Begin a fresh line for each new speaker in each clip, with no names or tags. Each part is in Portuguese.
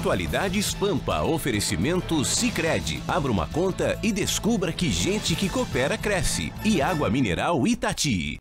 Atualidades Pampa, oferecimento Sicredi. Abra uma conta e descubra que gente que coopera cresce. E Água Mineral Itati.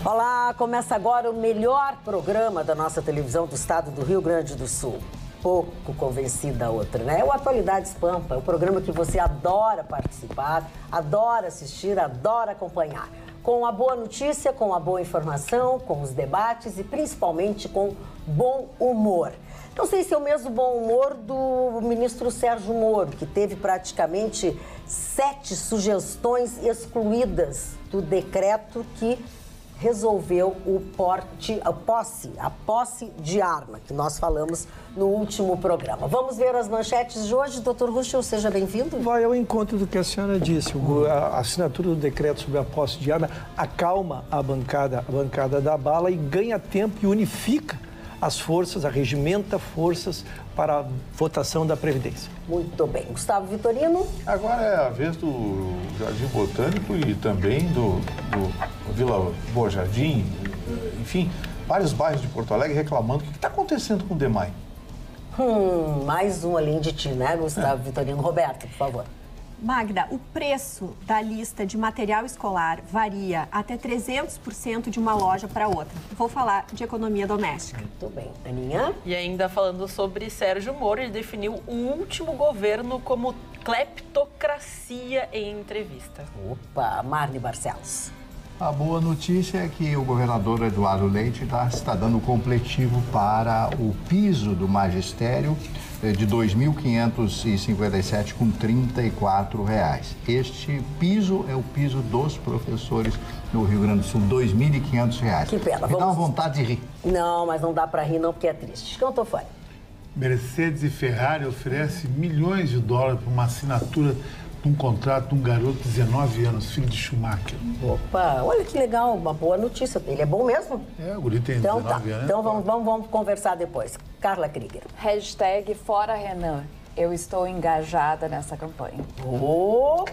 Olá, começa agora o melhor programa da nossa televisão do estado do Rio Grande do Sul. Pouco convencida a outra, né? É o Atualidades Pampa, é o programa que você adora participar, adora assistir, adora acompanhar. Com a boa notícia, com a boa informação, com os debates e principalmente com bom humor. Não sei se é o mesmo bom humor do ministro Sérgio Moro, que teve praticamente 7 sugestões excluídas do decreto que resolveu a posse de arma, que nós falamos no último programa. Vamos ver as manchetes de hoje. Doutor Ruschel, seja bem-vindo.
Vai ao encontro do que a senhora disse. A assinatura do decreto sobre a posse de arma acalma a bancada da bala e ganha tempo e unifica as forças, arregimenta forças para a votação da Previdência.
Muito bem. Gustavo Vitorino.
Agora é a vez do Jardim Botânico e também do Vila Boa Jardim, enfim, vários bairros de Porto Alegre reclamando. O que está acontecendo com o DEMAI?
Mais um além de ti, né, Gustavo Vitorino? Roberto, por favor.
Magda, o preço da lista de material escolar varia até 300% de uma loja para outra. Vou falar de economia doméstica.
Muito bem. Aninha?
E ainda falando sobre Sérgio Moro, ele definiu o último governo como cleptocracia em entrevista.
Opa, Marne Barcelos.
A boa notícia é que o governador Eduardo Leite está dando completivo para o piso do magistério de R$ 2.557 com R$ 34. Este piso é o piso dos professores no Rio Grande do Sul, R$ 2.500.
Que pena.
Me dá uma vontade de rir.
Não, mas não dá para rir não, porque é triste. Cantofani.
Mercedes e Ferrari oferecem milhões de dólares para uma assinatura de um contrato de um garoto de 19 anos, filho de Schumacher.
Opa, olha que legal, uma boa notícia. Ele é bom mesmo?
É, o guri tem 19 anos.
Então vamos conversar depois. Carla Krieger.
Hashtag Fora Renan. Eu estou engajada nessa campanha.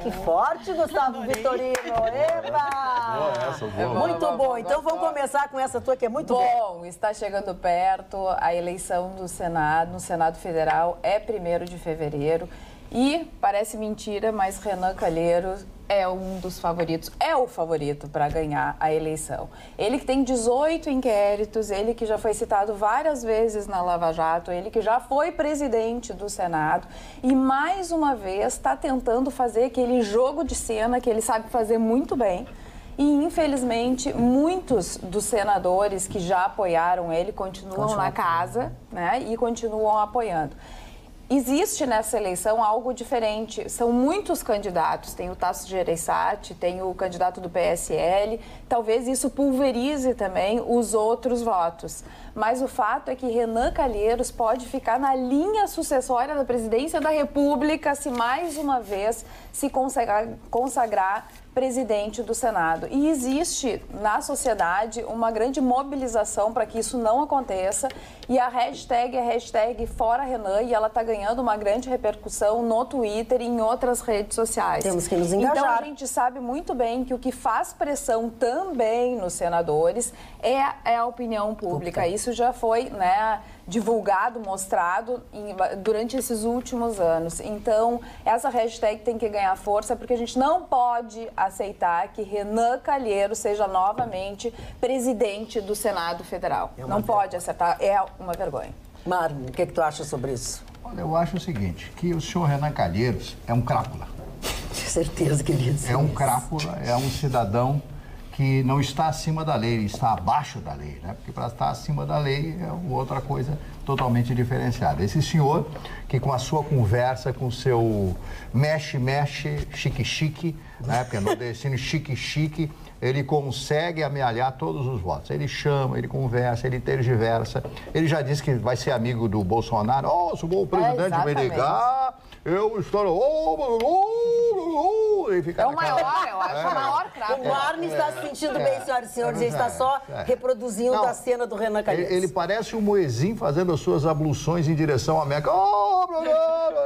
Que forte, Gustavo Vitorino. Eba!
Boa.
Muito bom. Então vamos começar com essa tua que é muito boa.
Bom, está chegando perto a eleição do Senado, no Senado Federal, é 1º de fevereiro. E, parece mentira, mas Renan Calheiros é um dos favoritos, é o favorito para ganhar a eleição. Ele que tem 18 inquéritos, ele que já foi citado várias vezes na Lava Jato, ele que já foi presidente do Senado e, mais uma vez, está tentando fazer aquele jogo de cena que ele sabe fazer muito bem. E, infelizmente, muitos dos senadores que já apoiaram ele continuam na casa, né, e continuam apoiando. Existe nessa eleição algo diferente, são muitos candidatos, tem o Tasso Gereissati, tem o candidato do PSL, talvez isso pulverize também os outros votos. Mas o fato é que Renan Calheiros pode ficar na linha sucessória da presidência da República se mais uma vez se consagrar presidente do Senado. E existe na sociedade uma grande mobilização para que isso não aconteça e a hashtag é a hashtag Fora Renan e ela está ganhando uma grande repercussão no Twitter e em outras redes sociais.
Temos que nos engajar.
Então a gente sabe muito bem que o que faz pressão também nos senadores é a opinião pública. Isso já foi, né, divulgado, mostrado durante esses últimos anos. Então, essa hashtag tem que ganhar força, porque a gente não pode aceitar que Renan Calheiros seja novamente presidente do Senado Federal. Não pode aceitar, é uma vergonha.
Marne, o que tu acha sobre isso?
Olha, eu acho o seguinte, que o senhor Renan Calheiros é um crápula.
Tinha certeza que ele ia dizer
É um
isso.
crápula, é um cidadão que não está acima da lei, ele está abaixo da lei, né? Porque para estar acima da lei é outra coisa totalmente diferenciada. Esse senhor que com a sua conversa, com o seu mexe-mexe, chique-chique, né? Porque é nordestino chique-chique, ele consegue amealhar todos os votos. Ele chama, ele conversa, ele tergiversa. Ele já disse que vai ser amigo do Bolsonaro. Oh, se o presidente me ligar, eu estou...
É o maior, eu acho, o maior craque.
O Marne está se sentindo bem, senhoras e senhores. Ele está só reproduzindo a cena do Renan Calheiros.
Ele parece um Moezinho fazendo as suas abluções em direção à Meca.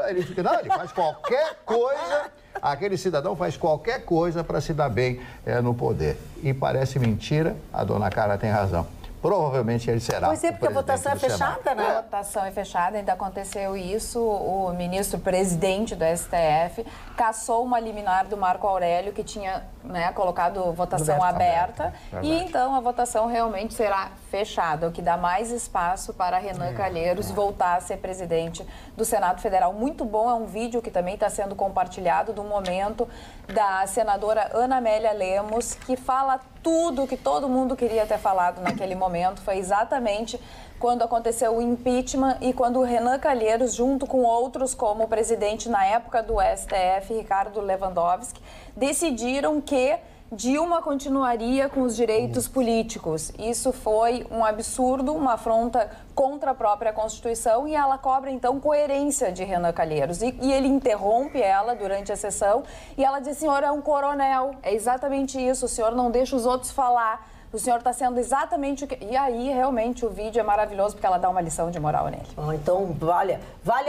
Ele fica, não, ele faz qualquer coisa... Aquele cidadão faz qualquer coisa para se dar bem no poder. E parece mentira, a dona Carla tem razão. provavelmente ele será.
Pois é, porque a votação é fechada, né?
A votação é fechada, ainda aconteceu isso. O ministro-presidente do STF cassou uma liminar do Marco Aurélio, que tinha, né, colocado votação aberta. E então a votação realmente será fechada, o que dá mais espaço para Renan Calheiros voltar a ser presidente do Senado Federal. Muito bom, é um vídeo que também está sendo compartilhado do momento da senadora Ana Amélia Lemos, que fala tudo que todo mundo queria ter falado naquele momento. Foi exatamente quando aconteceu o impeachment e quando o Renan Calheiros, junto com outros, como o presidente na época do STF, Ricardo Lewandowski, decidiram que Dilma continuaria com os direitos políticos. Isso foi um absurdo, uma afronta contra a própria Constituição, e ela cobra, então, coerência de Renan Calheiros. E ele interrompe ela durante a sessão e ela diz: o senhor é um coronel, é exatamente isso, o senhor não deixa os outros falar, o senhor está sendo exatamente o que... E aí, realmente, o vídeo é maravilhoso, porque ela dá uma lição de moral nele.
Então, vale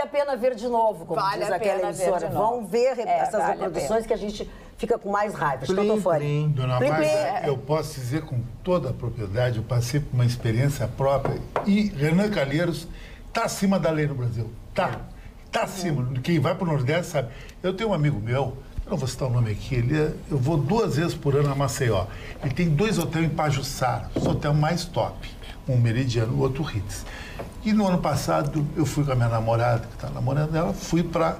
a pena ver de novo, como diz aquela emissora. Vão ver essas reproduções que a gente fica com mais raiva.
Dona Magda, eu posso dizer com toda a propriedade, eu passei por uma experiência própria, e Renan Calheiros está acima da lei no Brasil. Está acima. Quem vai para o Nordeste sabe. Eu tenho um amigo meu, eu não vou citar o nome aqui, eu vou 2 vezes por ano a Maceió. Ele tem 2 hotéis em Pajuçara, os hotéis mais top. Um Meridiano, o outro Ritz. E no ano passado, eu fui com a minha namorada, que está namorando ela, fui para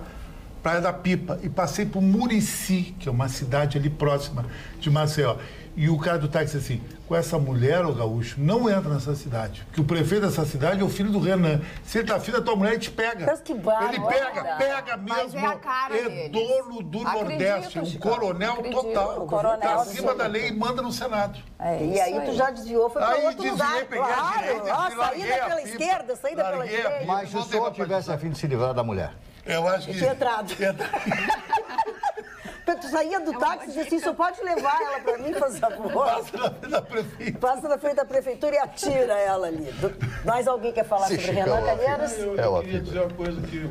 Praia da Pipa e passei por Murici, que é uma cidade ali próxima de Maceió. E o cara do táxi disse assim: com essa mulher, ô gaúcho, não entra nessa cidade. Porque o prefeito dessa cidade é o filho do Renan. Se ele tá filho da tua mulher, ele te pega.
Mas que barra,
ele pega mesmo. É dono do Nordeste. Um coronel total. Tá acima da lei e manda no Senado.
E aí tu já desviou, foi para outro lugar.
Peguei a direita,
saída pela esquerda, saída pela direita.
Mas se o senhor tivesse a fim de se livrar da mulher?
Eu acho que...
Tinha entrado. Tu saía do táxi e dizia assim: só pode levar ela pra mim, por favor.
Passa na frente da prefeitura.
Passa na frente da prefeitura e atira ela ali. Mais alguém quer falar sobre Renan Calheiros?
Eu queria dizer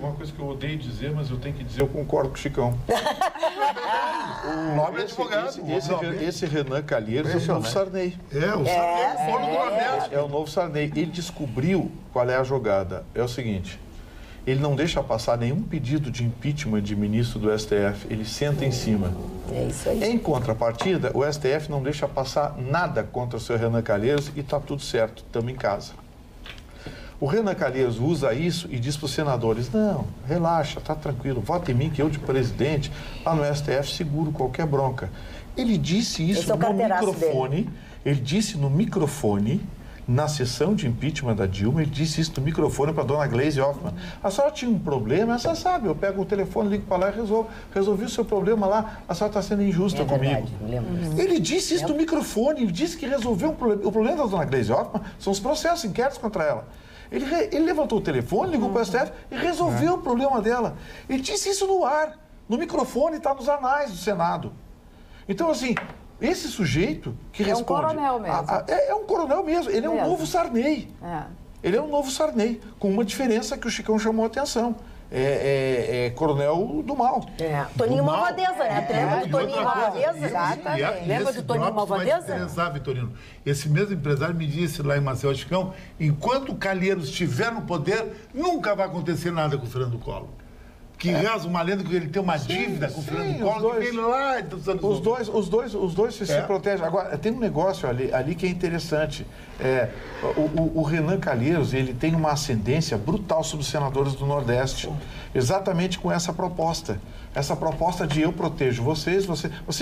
uma coisa que eu odeio dizer, mas eu tenho que dizer, eu concordo com o Chicão.
O nome é advogado.
Esse Renan Calheiros é o novo Sarney.
O Sarney é o dono do Nordeste.
É o novo Sarney. Ele descobriu qual é a jogada. É o seguinte: ele não deixa passar nenhum pedido de impeachment de ministro do STF, ele senta em cima.
É isso aí.
Em contrapartida, o STF não deixa passar nada contra o seu Renan Calheiros e está tudo certo, estamos em casa. O Renan Calheiros usa isso e diz para os senadores: não, relaxa, tá tranquilo, vota em mim que eu de presidente, lá no STF seguro qualquer bronca. Ele disse isso no microfone, na sessão de impeachment da Dilma, ele disse isso no microfone para a dona Gleisi Hoffmann. A senhora tinha um problema, a senhora sabe, eu pego o telefone, ligo para lá e resolvo. Resolvi o seu problema lá, a senhora está sendo injusta comigo. Ele disse isso no microfone, ele disse que resolveu o problema da dona Gleisi Hoffmann são os processos, inquéritos contra ela. Ele levantou o telefone, ligou para o STF e resolveu o problema dela. Ele disse isso no ar, no microfone, está nos anais do Senado. Então, assim, esse sujeito que responde...
É um coronel mesmo.
É um coronel mesmo. Ele é um novo Sarney. Ele é um novo Sarney, com uma diferença que o Chicão chamou a atenção. É coronel do mal.
Toninho Malvadeza, né? Lembra do Toninho Malvadeza?
Exatamente.
Lembra do Toninho Malvadeza?
Vitorino. Esse mesmo empresário me disse lá em Maceió, Chicão: enquanto o Calheiros estiver no poder, nunca vai acontecer nada com o Fernando Collor. Que reza uma lenda que ele tem uma dívida com o Fernando Collor, que vem lá dos anos...
Os dois se protegem. Agora, tem um negócio ali que é interessante. O Renan Calheiros, ele tem uma ascendência brutal sobre os senadores do Nordeste. Exatamente com essa proposta. Essa proposta de eu protejo vocês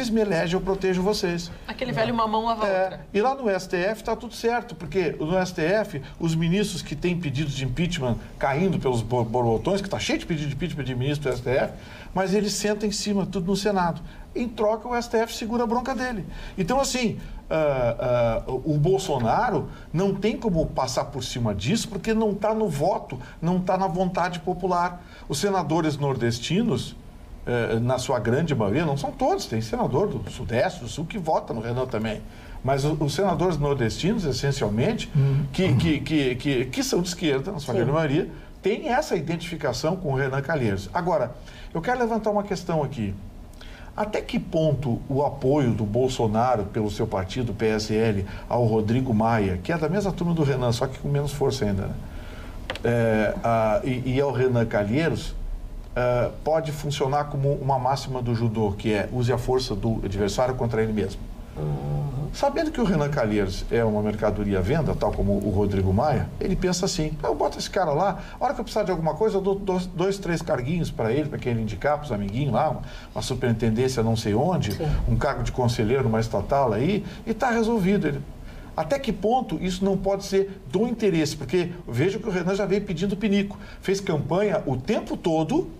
me elegem, eu protejo vocês.
Aquele velho mamão lava outra.
E lá no STF está tudo certo, porque no STF, os ministros que têm pedidos de impeachment caindo pelos borbotões, que está cheio de pedido de impeachment de ministro do STF, mas eles sentam em cima, tudo no Senado. Em troca, o STF segura a bronca dele. Então, assim, o Bolsonaro não tem como passar por cima disso, porque não está no voto, não está na vontade popular. Os senadores nordestinos, na sua grande maioria, não são todos, tem senador do Sudeste, do Sul, que vota no Renan também. Mas os senadores nordestinos, essencialmente, que são de esquerda, na sua grande maioria, têm essa identificação com o Renan Calheiros. Agora, eu quero levantar uma questão aqui. Até que ponto o apoio do Bolsonaro pelo seu partido, PSL, ao Rodrigo Maia, que é da mesma turma do Renan, só que com menos força ainda, né? E ao Renan Calheiros, pode funcionar como uma máxima do judô, que é use a força do adversário contra ele mesmo. Sabendo que o Renan Calheiros é uma mercadoria à venda, tal como o Rodrigo Maia, ele pensa assim, eu boto esse cara lá, a hora que eu precisar de alguma coisa, eu dou 2, 3 carguinhos para ele, para quem ele indicar, para os amiguinhos lá, uma superintendência não sei onde, um cargo de conselheiro numa estatal aí, e está resolvido. Até que ponto isso não pode ser do interesse? Porque veja que o Renan já veio pedindo pinico, fez campanha o tempo todo,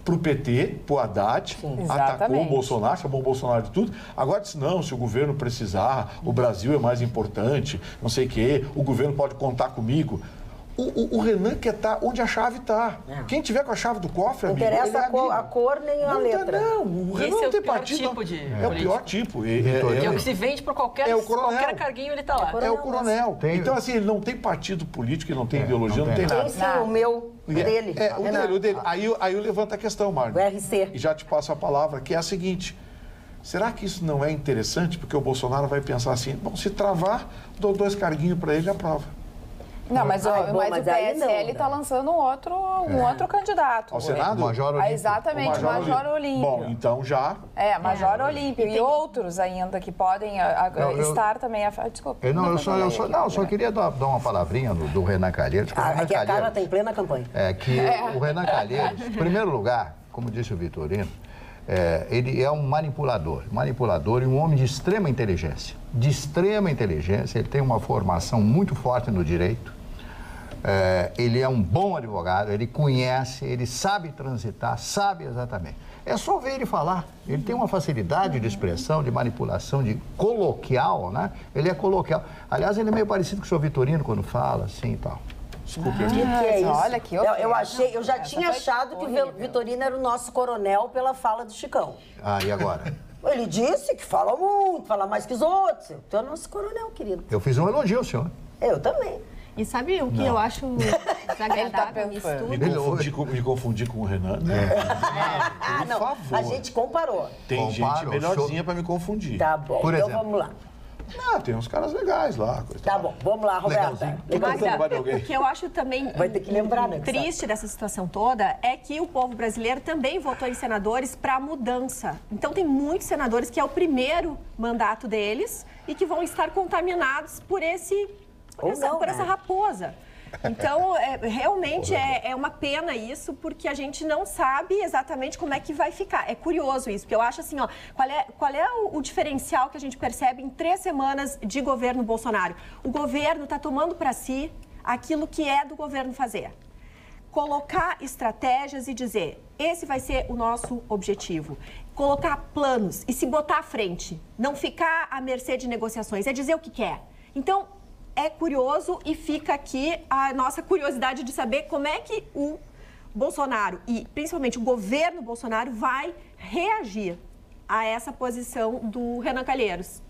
para o PT, para o Haddad, atacou o Bolsonaro, chamou o Bolsonaro de tudo. Agora disse, não, se o governo precisar, o Brasil é mais importante, não sei o quê, o governo pode contar comigo. O Renan quer estar onde a chave está. Quem tiver com a chave do cofre,
não interessa a cor nem a letra.
Não, o Renan não tem partido. É o pior tipo.
É o que se vende para qualquer carguinho, ele está lá.
É o coronel. Então, assim, ele não tem partido político, ele não tem ideologia, não tem nada.
Tem sim, o meu, o dele.
O dele. Aí eu levanto a questão, Marco.
O RC.
E já te passo a palavra, que é a seguinte. Será que isso não é interessante? Porque o Bolsonaro vai pensar assim, bom, se travar, dou 2 carguinhos para ele e aprova.
Não, mas o PSL está lançando um outro candidato.
Ao Senado?
Major Olímpio.
Exatamente, o Major Olímpio.
Bom, então já...
Major Olímpio. E outros ainda que podem estar também... Desculpa.
Eu só queria dar uma palavrinha do Renan Calheiros.
Aqui a Carla está em plena campanha.
O Renan Calheiros, em primeiro lugar, como disse o Vitorino, ele é um manipulador e um homem de extrema inteligência. Ele tem uma formação muito forte no direito. Ele é um bom advogado, ele conhece, ele sabe transitar, sabe exatamente. É só ver ele falar. Ele tem uma facilidade de expressão, de manipulação, de coloquial, né? Ele é coloquial. Aliás, ele é meio parecido com o senhor Vitorino quando fala, assim e tal.
Desculpe. Que é isso?
Olha que
eu já tinha achado que o Vitorino era o nosso coronel pela fala do Chicão.
E agora?
Ele disse que fala muito, fala mais que os outros. Então é o nosso coronel, querido.
Eu fiz um elogio ao senhor.
Eu também.
E sabe o que eu acho desagradável nisso tudo?
Me confundi com o Renan.
Não, favor. A gente comparou.
Tem gente melhorzinha para me confundir.
Tá bom, então vamos lá.
Não, tem uns caras legais lá.
Tá bom, vamos lá, Roberta.
O que eu acho também triste dessa situação toda é que o povo brasileiro também votou em senadores para a mudança. Então tem muitos senadores que é o primeiro mandato deles e que vão estar contaminados por essa raposa. Então, realmente é uma pena isso, porque a gente não sabe exatamente como é que vai ficar. É curioso isso, porque eu acho assim, qual é o diferencial que a gente percebe em 3 semanas de governo Bolsonaro? O governo está tomando para si aquilo que é do governo fazer. Colocar estratégias e dizer, esse vai ser o nosso objetivo. Colocar planos e se botar à frente. Não ficar à mercê de negociações, é dizer o que quer. Então, é curioso e fica aqui a nossa curiosidade de saber como é que o Bolsonaro e principalmente o governo Bolsonaro vai reagir a essa posição do Renan Calheiros.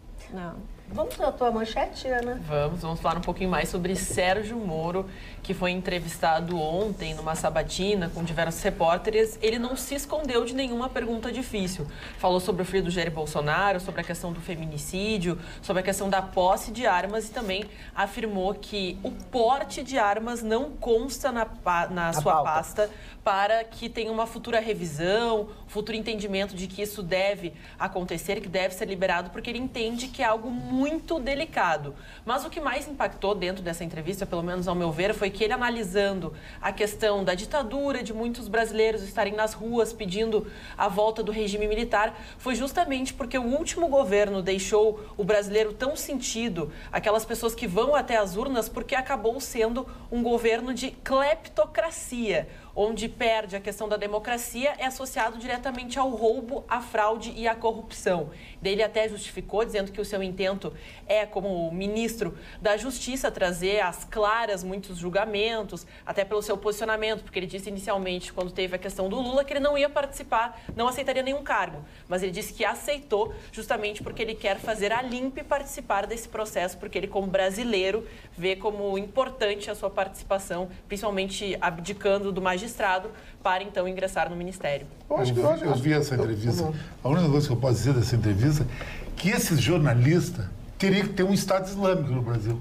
Vamos para a tua manchete, Ana?
Vamos falar um pouquinho mais sobre Sérgio Moro, que foi entrevistado ontem numa sabatina com diversos repórteres. Ele não se escondeu de nenhuma pergunta difícil. Falou sobre o filho do Jair Bolsonaro, sobre a questão do feminicídio, sobre a questão da posse de armas e também afirmou que o porte de armas não consta na sua pasta para que tenha uma futura revisão, futuro entendimento de que isso deve acontecer, que deve ser liberado, porque ele entende que é algo muito delicado. Mas o que mais impactou dentro dessa entrevista, pelo menos ao meu ver, foi que ele analisando a questão da ditadura, de muitos brasileiros estarem nas ruas pedindo a volta do regime militar, foi justamente porque o último governo deixou o brasileiro tão sentido, aquelas pessoas que vão até as urnas, porque acabou sendo um governo de cleptocracia, onde perde a questão da democracia, é associado diretamente ao roubo, à fraude e à corrupção. Daí ele até justificou, dizendo que o seu intento é, como ministro da Justiça, trazer às claras muitos julgamentos, até pelo seu posicionamento, porque ele disse inicialmente, quando teve a questão do Lula, que ele não ia participar, não aceitaria nenhum cargo, mas ele disse que aceitou justamente porque ele quer fazer a limpa e participar desse processo, porque ele, como brasileiro, vê como importante a sua participação, principalmente abdicando de uma magistrado para então ingressar no Ministério.
Eu vi essa entrevista. A única coisa que eu posso dizer dessa entrevista é que esses jornalistas teriam que ter um Estado Islâmico no Brasil.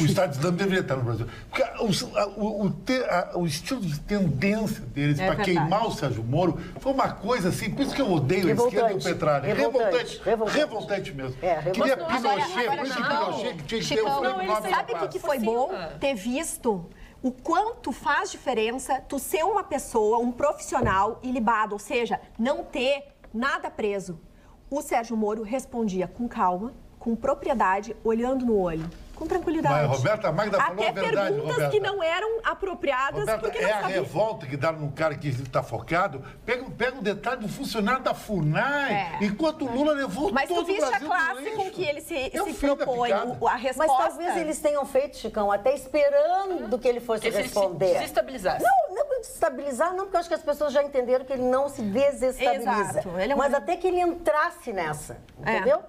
O Estado Islâmico deveria estar no Brasil. Porque o estilo de tendência deles para queimar o Sérgio Moro foi uma coisa assim, por isso que eu odeio a esquerda e o Petralha. Revoltante mesmo. Queria Pinochet, por isso que Pinochet tinha que ter o Prêmio Nobel.
Sabe o que foi bom? Ter visto o quanto faz diferença tu ser uma pessoa, um profissional ilibado, ou seja, não ter nada preso. O Sérgio Moro respondia com calma, com propriedade, olhando no olho. Com tranquilidade.
Mas, Roberta, a Magda falou a verdade,
Até perguntas
Roberta.
que não eram apropriadas.
Roberta,
porque não
a revolta que dá num cara que está focado. Pega um detalhe do funcionário da FUNAI, enquanto o Lula levou
Mas
todo o Brasil.
Mas tu viste a classe com que ele se propõe, a resposta.
Mas talvez eles tenham feito, Chicão, até esperando que ele fosse responder.
Se desestabilizasse.
Não desestabilizar, não, porque eu acho que as pessoas já entenderam que ele não se desestabiliza.
Exato.
Mas até que ele entrasse nessa, entendeu?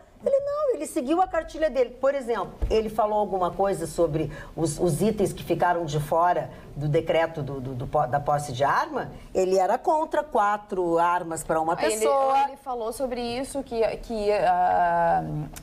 Ele seguiu a cartilha dele. Por exemplo, ele falou alguma coisa sobre os itens que ficaram de fora do decreto da posse de arma. Ele era contra 4 armas para uma pessoa.
Ele falou sobre isso, que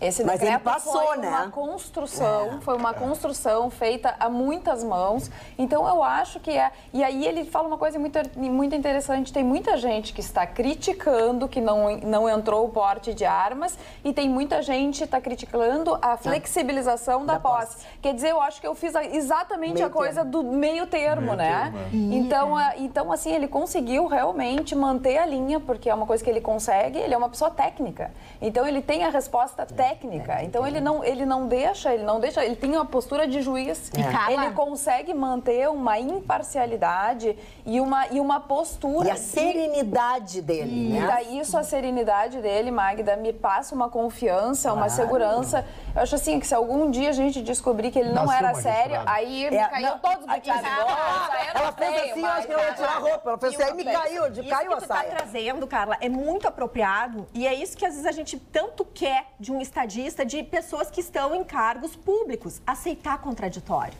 esse
Mas
decreto
ele passou,
foi uma construção, foi uma construção feita a muitas mãos. Então, eu acho que é... E aí ele fala uma coisa muito interessante. Tem muita gente que está criticando que não entrou o porte de armas e tem muita gente que está criticando a flexibilização da posse. Quer dizer, eu acho que eu fiz exatamente a coisa do meio termo, né? Então, assim, ele conseguiu realmente manter a linha, porque é uma coisa que ele consegue, ele é uma pessoa técnica. Então, ele tem a resposta técnica. Então, ele não deixa, ele tem uma postura de juiz. Ele consegue manter uma imparcialidade e uma postura.
E a serenidade dele, né?
E daí, a serenidade dele, Magda, me passa uma confiança, uma segurança. Eu acho assim, que se algum dia a gente descobrir que ele não era sério, aí me caiu todos os botinhos.
Ela fez assim, eu acho que ela ia tirar a roupa. Ela fez assim, aí me caiu a saia.
Isso que tu tá trazendo, Carla, é muito apropriado e é isso que às vezes a gente tanto quer de um estadista, de pessoas que estão em cargos públicos. Aceitar contraditório.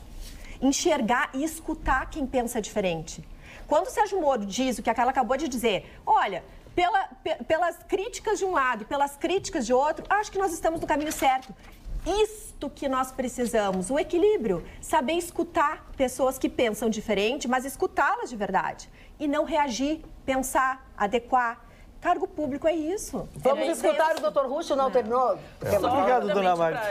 Enxergar e escutar quem pensa diferente. Quando o Sérgio Moro diz o que a Carla acabou de dizer, olha... Pelas críticas de um lado e pelas críticas de outro, acho que nós estamos no caminho certo. Isto que nós precisamos, o equilíbrio. Saber escutar pessoas que pensam diferente, mas escutá-las de verdade. E não reagir, pensar, adequar. Cargo público é isso.
Vamos escutar o Dr. Russo, não terminou?
Obrigado, dona Magda.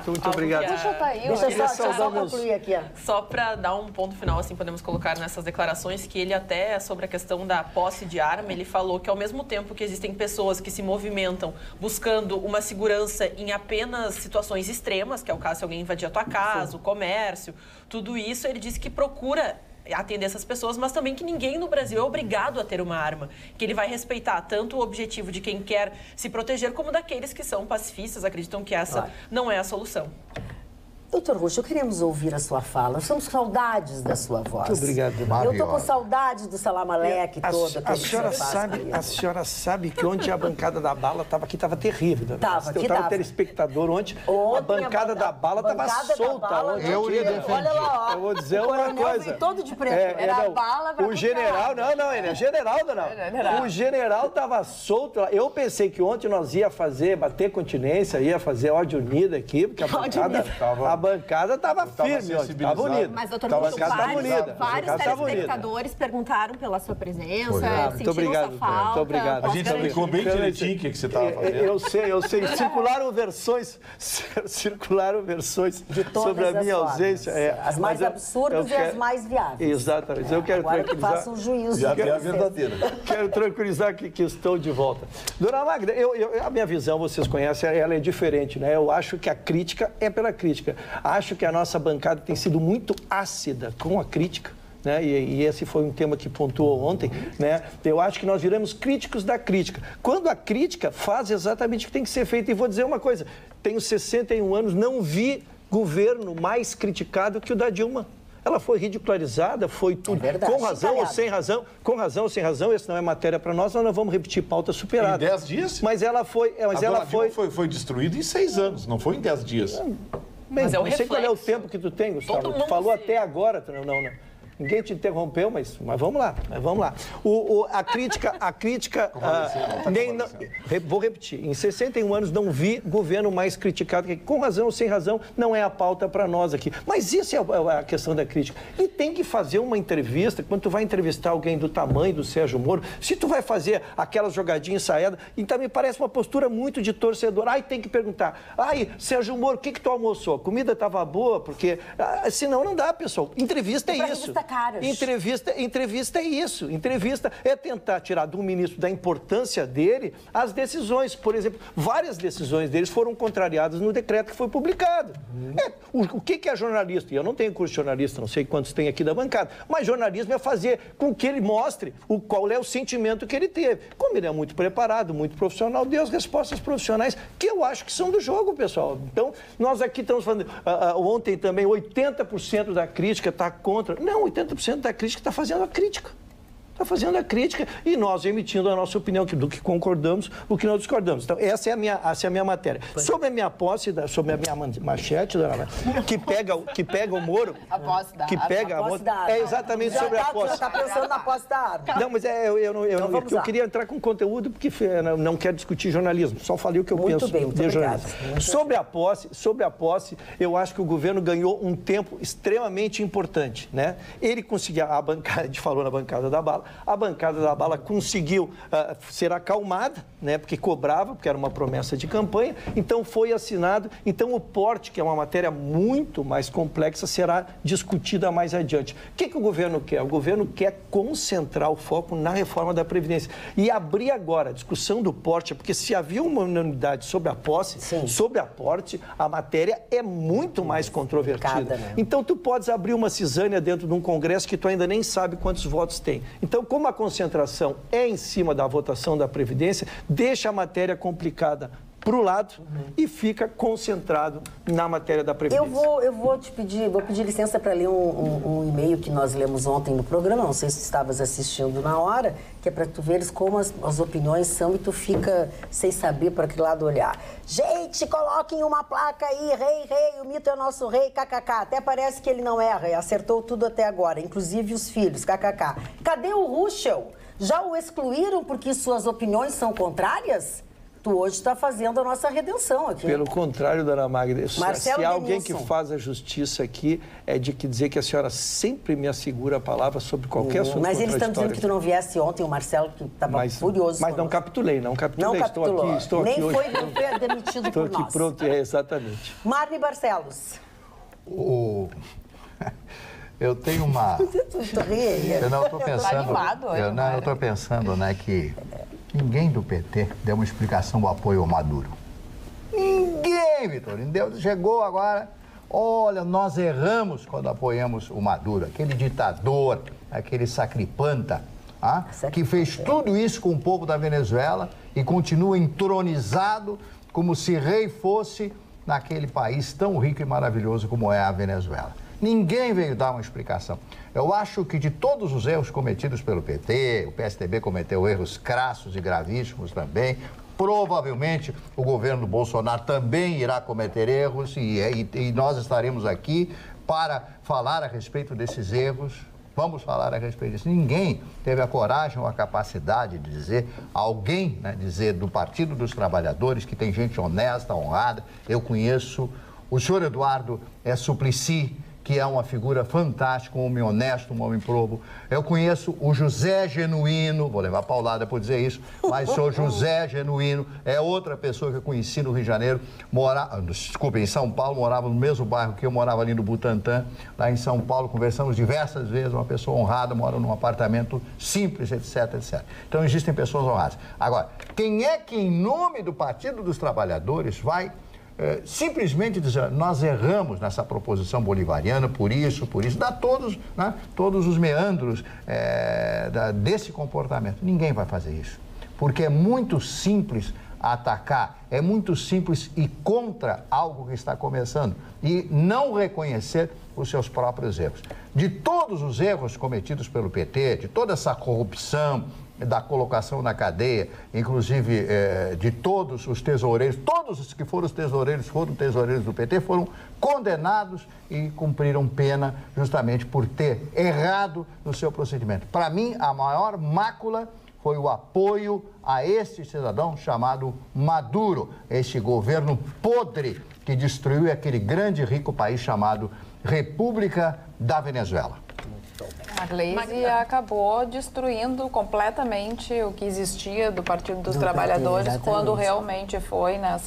Muito obrigado.
Deixa eu só concluir aqui.
Só para dar um ponto final, assim, podemos colocar nessas declarações que ele até, sobre a questão da posse de arma, ele falou que ao mesmo tempo que existem pessoas que se movimentam buscando uma segurança em apenas situações extremas, que é o caso se alguém invadir a tua casa, o comércio, tudo isso, ele disse que procura atender essas pessoas, mas também que ninguém no Brasil é obrigado a ter uma arma, que ele vai respeitar tanto o objetivo de quem quer se proteger, como daqueles que são pacifistas, acreditam que essa não é a solução.
Doutor Russo, queremos ouvir a sua fala. Nós temos saudades da sua voz.
Muito obrigado,
Eu estou com saudades do Salam Aleikum todo.
A senhora sabe que ontem a bancada da bala estava terrível.
Estava
telespectador ontem a bancada da bala estava solta.
Eu ia defender.
Olha lá, ó.
Eu vou dizer uma coisa.
Todo de preto.
Era bala pra
o general, ele é general, não. O general estava solto. Eu pensei que ontem nós ia bater continência, ia fazer ódio unido aqui, porque a bancada estava firme, estava unida.
Mas, doutor Russo, vários telespectadores perguntaram pela sua presença, sentiram sua falta.
Muito obrigado.
A gente explicou bem direitinho o que você estava fazendo.
Eu sei. Circularam versões sobre a minha ausência.
As mais absurdas e as mais viáveis.
Exatamente. Eu quero
agora
tranquilizar.
Faça um juízo.
Já tem a verdadeira.
Quero tranquilizar que estou de volta. Dona Magda, a minha visão, vocês conhecem, ela é diferente, né? Eu acho que a crítica é pela crítica. Acho que a nossa bancada tem sido muito ácida com a crítica, né? E esse foi um tema que pontuou ontem, né? Eu acho que nós viramos críticos da crítica. Quando a crítica faz exatamente o que tem que ser feito. E vou dizer uma coisa, tenho 61 anos, não vi governo mais criticado que o da Dilma. Ela foi ridicularizada, foi tudo.
Verdade,
com razão ou sem razão, esse não é matéria para nós não vamos repetir pauta superada.
Em 10 dias?
Mas ela foi...
foi destruída em 6 anos, não foi em 10 dias.
Bem, não sei qual é o tempo que tu tem, Gustavo. Tu falou até agora. Não. Ninguém te interrompeu, mas vamos lá, A crítica vou repetir, em 61 anos não vi governo mais criticado, que com razão ou sem razão não é a pauta para nós aqui. Mas isso é a questão da crítica. E tem que fazer uma entrevista, quando tu vai entrevistar alguém do tamanho do Sérgio Moro, se tu vai fazer aquelas jogadinhas ensaiadas, então me parece uma postura muito de torcedor. Ai, tem que perguntar, Sérgio Moro, o que tu almoçou? A comida estava boa? Porque senão não dá, pessoal. Entrevista é isso. Entrevista é isso. Entrevista é tentar tirar do ministro da importância dele as decisões. Por exemplo, várias decisões deles foram contrariadas no decreto que foi publicado. O que é jornalista? E eu não tenho curso de jornalista, não sei quantos tem aqui da bancada, mas jornalismo é fazer com que ele mostre qual é o sentimento que ele teve. Como ele é muito preparado, muito profissional, dê as respostas profissionais que eu acho que são do jogo, pessoal. Então, nós aqui estamos falando, ontem também 80% da crítica está contra. Não, 80% da crítica está fazendo a crítica. Está fazendo a crítica e nós emitindo a nossa opinião do que concordamos, o que nós discordamos. Então, essa é a minha matéria. Sobre a minha posse, sobre a minha manchete, que pega o Moro...
A posse da
arma. É exatamente sobre a posse.
Já está pensando na posse da arma.
Não, mas eu queria entrar com conteúdo porque não quero discutir jornalismo. Só falei o que eu penso de jornalismo. Sobre a posse, eu acho que o governo ganhou um tempo extremamente importante, né? Ele conseguia, a gente falou na bancada da bala, a bancada da bala conseguiu ser acalmada, né, porque cobrava, porque era uma promessa de campanha, então foi assinado. Então o porte, que é uma matéria muito mais complexa, será discutida mais adiante. O que o governo quer? O governo quer concentrar o foco na reforma da Previdência e abrir agora a discussão do porte, porque se havia uma unanimidade sobre a posse, sobre a porte, a matéria é muito mais controvertida. Né? Então tu podes abrir uma cisânia dentro de um Congresso que tu ainda nem sabe quantos votos tem. Então, como a concentração é em cima da votação da Previdência, deixa a matéria complicada para o lado e fica concentrado na matéria da Previdência.
Eu vou pedir licença para ler um e-mail que nós lemos ontem no programa, não sei se estavas assistindo na hora, que é para tu veres como as opiniões são e tu fica sem saber para que lado olhar. Gente, coloquem uma placa aí, rei, o mito é nosso rei, kkk. Até parece que ele não erra, acertou tudo até agora, inclusive os filhos, kkk. Cadê o Ruschel? Já o excluíram porque suas opiniões são contrárias? Tu hoje está fazendo a nossa redenção aqui.
Pelo contrário, dona Magda,
Marcelo
se alguém
Denilson.
que faz a justiça aqui é de que dizer que a senhora sempre me assegura a palavra sobre qualquer assunto
Mas eles estão dizendo que tu não viesse ontem, o Marcelo, que estava furioso.
Mas não capitulei.
Não
capitulou. Estou aqui
Nem
hoje.
foi demitido por nós.
Estou aqui pronto, exatamente.
Marne Barcelos.
Eu tenho uma... Eu não estou pensando...
Tá animado,
eu estou pensando, né, que ninguém do PT deu uma explicação do apoio ao Maduro. Ninguém, Vitorino. Chegou agora... Olha, nós erramos quando apoiamos o Maduro, aquele ditador, aquele sacripanta, que fez tudo isso com o povo da Venezuela e continua entronizado como se rei fosse naquele país tão rico e maravilhoso como é a Venezuela. Ninguém veio dar uma explicação. Eu acho que de todos os erros cometidos pelo PT, o PSDB cometeu erros crassos e gravíssimos também. Provavelmente o governo do Bolsonaro também irá cometer erros e nós estaremos aqui para falar a respeito desses erros. Vamos falar a respeito disso. Ninguém teve a coragem ou a capacidade de dizer, alguém, né, dizer do Partido dos Trabalhadores, que tem gente honesta, honrada. Eu conheço o senhor Eduardo Suplicy, que é uma figura fantástica, um homem honesto, um homem probo. Eu conheço o José Genuíno, vou levar paulada por dizer isso, mas sou José Genuíno, é outra pessoa que eu conheci no Rio de Janeiro, em São Paulo, morava no mesmo bairro que eu morava ali no Butantã, lá em São Paulo, conversamos diversas vezes, uma pessoa honrada, mora num apartamento simples, etc, etc. Então existem pessoas honradas. Agora, quem é que em nome do Partido dos Trabalhadores vai simplesmente dizer, nós erramos nessa proposição bolivariana, por isso, dá todos, né, todos os meandros desse comportamento. Ninguém vai fazer isso, porque é muito simples atacar, é muito simples ir contra algo que está começando e não reconhecer os seus próprios erros. De todos os erros cometidos pelo PT, de toda essa corrupção, da colocação na cadeia, inclusive de todos os tesoureiros, todos os que foram os tesoureiros do PT, foram condenados e cumpriram pena justamente por ter errado no seu procedimento. Para mim, a maior mácula foi o apoio a este cidadão chamado Maduro, este governo podre que destruiu aquele grande e rico país chamado República da Venezuela.
A Gleisi acabou destruindo completamente o que existia do Partido dos Trabalhadores quando realmente foi na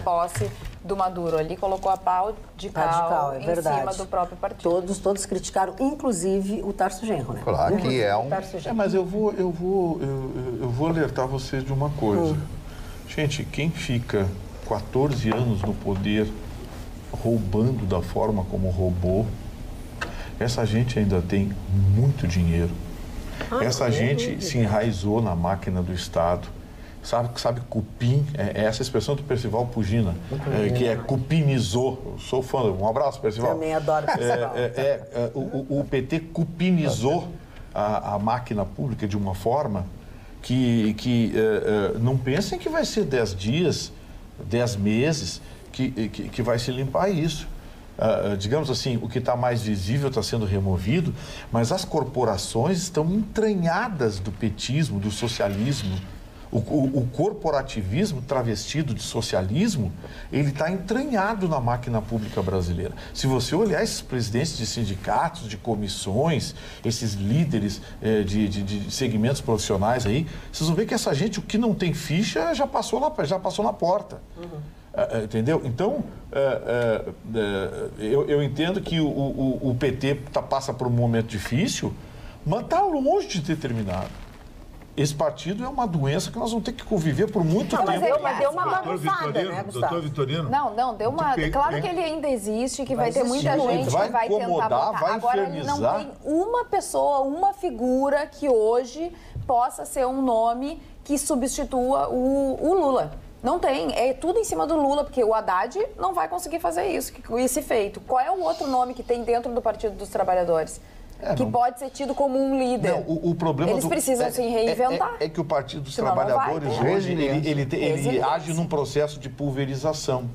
posse do Maduro. Ali colocou a pau de cal em cima do próprio partido.
Todos criticaram, inclusive o Tarso Genro, né?
Claro que é um...
Mas eu vou alertar vocês de uma coisa. Gente, quem fica 14 anos no poder roubando da forma como roubou, essa gente ainda tem muito dinheiro. Essa gente se enraizou na máquina do Estado. Sabe cupim? É essa expressão do Percival Pugina, que é cupinizou. Eu sou fã. Um abraço, Percival.
Também adoro Percival.
O PT cupinizou a máquina pública de uma forma que não pensem que vai ser 10 dias, 10 meses que vai se limpar isso. Digamos assim, o que está mais visível está sendo removido, mas as corporações estão entranhadas do petismo, do socialismo. O corporativismo travestido de socialismo, ele está entranhado na máquina pública brasileira. Se você olhar esses presidentes de sindicatos, de comissões, esses líderes de segmentos profissionais aí, vocês vão ver que essa gente, o que não tem ficha, já passou na porta. Entendeu? Então, eu entendo que o PT passa por um momento difícil, mas está longe de ter terminado. Esse partido é uma doença que nós vamos ter que conviver por muito tempo.
Mas deu uma bagunçada, né, Gustavo?
Doutor Vitorino?
Não, deu uma... Claro que ele ainda existe, que vai ter muita gente que vai tentar botar.
Vai
agora, não tem uma pessoa, uma figura que hoje possa ser um nome que substitua o Lula. Não tem, é tudo em cima do Lula, porque o Haddad não vai conseguir fazer isso, esse feito. Qual é o outro nome que tem dentro do Partido dos Trabalhadores? Que pode ser tido como um líder.
Não, o problema
eles precisam se reinventar.
É que o Partido dos Trabalhadores hoje, ele age num processo de pulverização.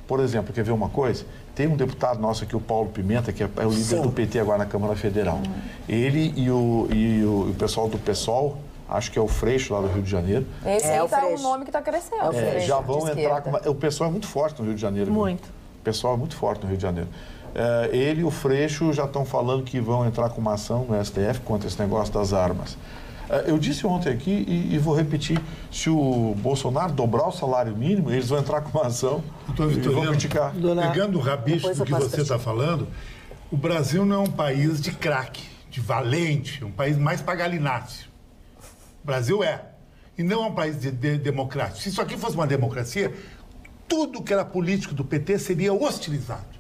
Por exemplo, quer ver uma coisa? Tem um deputado nosso aqui, o Paulo Pimenta, que é o líder do PT agora na Câmara Federal. Ele e o pessoal do PSOL, acho que é o Freixo lá do Rio de Janeiro.
Esse aí tá o nome que está crescendo.
Já vão entrar com... O pessoal é muito forte no Rio de Janeiro.
Muito.
O pessoal é muito forte no Rio de Janeiro. Ele e o Freixo já estão falando que vão entrar com uma ação no STF contra esse negócio das armas. Eu disse ontem aqui e vou repetir, se o Bolsonaro dobrar o salário mínimo, eles vão entrar com uma ação e vão criticar.
Pegando o rabicho do que você está falando, o Brasil não é um país de craque, de valente, é um país mais para galináceo. O Brasil é. E não é um país democrático. Se isso aqui fosse uma democracia, tudo que era político do PT seria hostilizado.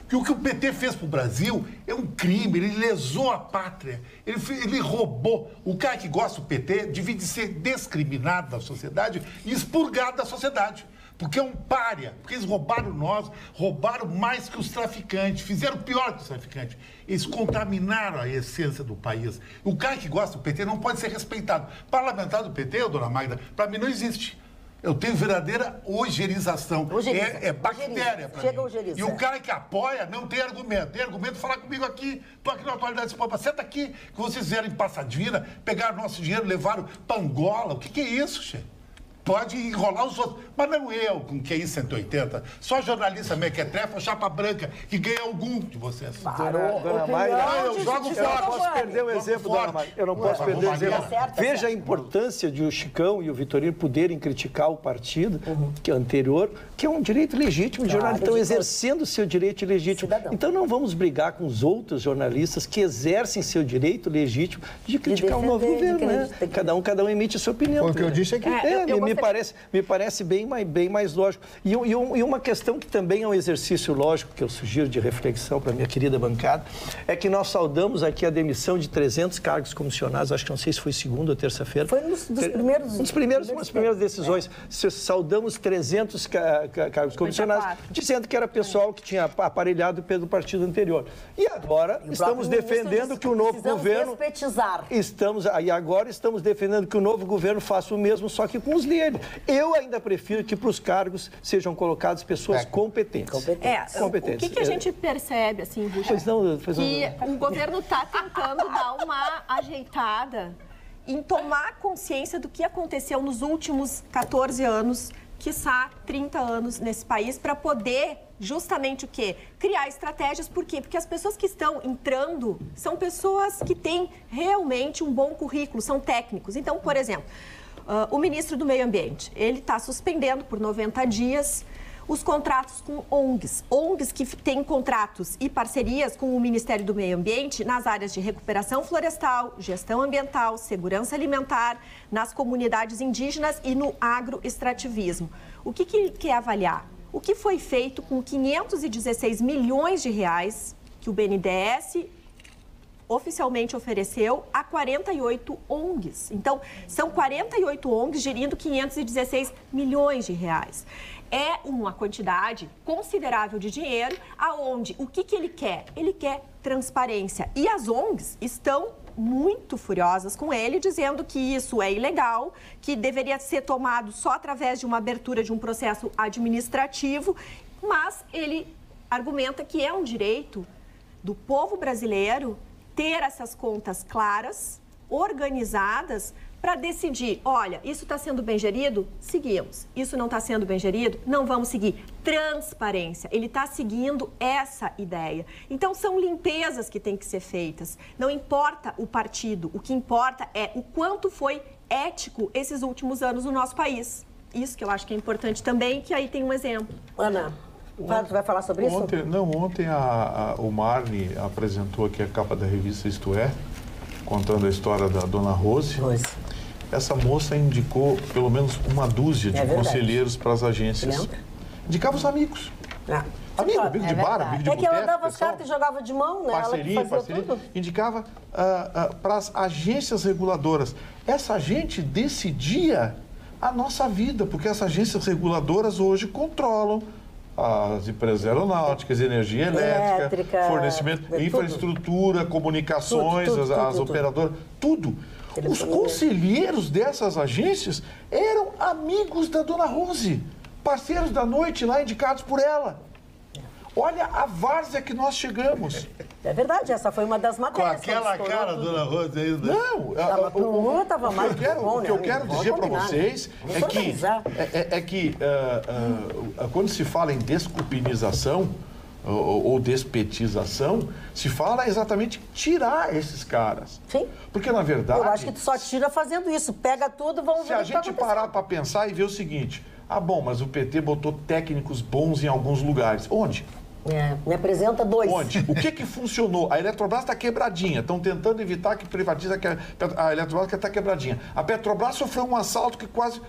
Porque o que o PT fez para o Brasil é um crime, ele lesou a pátria, ele roubou. O cara que gosta do PT devia ser discriminado da sociedade e expurgado da sociedade. Porque é um pária, porque eles roubaram roubaram mais que os traficantes, fizeram pior que os traficantes. Eles contaminaram a essência do país. O cara que gosta do PT não pode ser respeitado. Parlamentar do PT, dona Magda, para mim não existe. Eu tenho verdadeira ojerização. É bactéria para mim. E o cara que apoia não tem argumento. Tem argumento, falar comigo aqui. Estou aqui na Atualidade Pampa. Senta aqui, que vocês fizeram em Passadina, pegaram nosso dinheiro, levaram para Angola. O que é isso, chefe? Pode enrolar os outros. Mas não eu, com QI 180. Só jornalista mequetrefe ou chapa branca, que ganha algum de vocês.
Dona Magda, eu não posso perder o exemplo, dona Magda. Eu não posso perder o exemplo. Veja a importância de o Chicão e o Vitorino poderem criticar o partido que é anterior, que é um direito legítimo de jornalista. Estão exercendo o seu direito legítimo. Então não vamos brigar com os outros jornalistas que exercem seu direito legítimo de criticar o novo governo, né? Cada um emite a sua opinião.
Foi o que eu disse aqui.
me parece bem mais lógico. E uma questão que também é um exercício lógico, que eu sugiro de reflexão para a minha querida bancada, é que nós saudamos aqui a demissão de 300 cargos comissionados, acho que não sei se foi segunda ou terça-feira.
Foi uma das primeiras
decisões. Saudamos 300 cargos comissionados, dizendo que era pessoal que tinha aparelhado pelo partido anterior. E agora estamos defendendo que o novo governo... Agora estamos defendendo que o novo governo faça o mesmo, só que com os líderes. Eu ainda prefiro que para os cargos sejam colocadas pessoas competentes.
O que a gente percebe, assim, Buxa, que o governo está tentando dar uma ajeitada em tomar consciência do que aconteceu nos últimos 14 anos, quiçá 30 anos nesse país, para poder justamente o quê? Criar estratégias. Por quê? Porque as pessoas que estão entrando são pessoas que têm realmente um bom currículo, são técnicos. Então, por exemplo, o ministro do Meio Ambiente, ele está suspendendo por 90 dias os contratos com ONGs. ONGs que têm contratos e parcerias com o Ministério do Meio Ambiente nas áreas de recuperação florestal, gestão ambiental, segurança alimentar, nas comunidades indígenas e no agroextrativismo. O que ele quer avaliar? O que foi feito com 516 milhões de reais que o BNDES oficialmente ofereceu a 48 ONGs. Então, são 48 ONGs gerindo 516 milhões de reais. É uma quantidade considerável de dinheiro, aonde o que ele quer? Ele quer transparência. E as ONGs estão muito furiosas com ele, dizendo que isso é ilegal, que deveria ser tomado só através de uma abertura de um processo administrativo, mas ele argumenta que é um direito do povo brasileiro ter essas contas claras, organizadas, para decidir, olha, isso está sendo bem gerido? Seguimos. Isso não está sendo bem gerido? Não vamos seguir. Transparência. Ele está seguindo essa ideia. Então, são limpezas que têm que ser feitas. Não importa o partido, o que importa é o quanto foi ético esses últimos anos no nosso país. Isso que eu acho que é importante também, que aí tem um exemplo.
Ana, você vai falar sobre isso?
Ontem o Marne apresentou aqui a capa da revista Isto É, contando a história da dona Rose. Essa moça indicou pelo menos uma dúzia de conselheiros para as agências.
Lembra?
Indicava os amigos. Amigo de bar, amigo de boteco.
Que ela dava as cartas e jogava de mão, né?
Parceria.
Tudo.
Indicava para as agências reguladoras. Essa gente decidia a nossa vida, porque essas agências reguladoras hoje controlam as empresas aeronáuticas, energia elétrica, fornecimento, infraestrutura, comunicações, as operadoras, tudo. Os conselheiros dessas agências eram amigos da dona Rose, parceiros da noite lá indicados por ela. Olha a várzea que nós chegamos.
É verdade, essa foi uma das matérias.
Com aquela cara, dona Rose, ainda.
Não, o Lula estava mais
o que eu quero dizer para vocês é que quando se fala em desculpinização ou despetização, se fala exatamente tirar esses caras.
Sim.
Porque, na verdade...
Eu acho que tu só tira fazendo isso. Pega tudo, vamos ver o que
Se a gente parar para pensar e ver o seguinte... mas o PT botou técnicos bons em alguns lugares. Onde?
Me apresenta 2.
Onde? O que funcionou? A Eletrobras está quebradinha. Estão tentando evitar que privatize a Eletrobras, que está quebradinha. A Petrobras sofreu um assalto que quase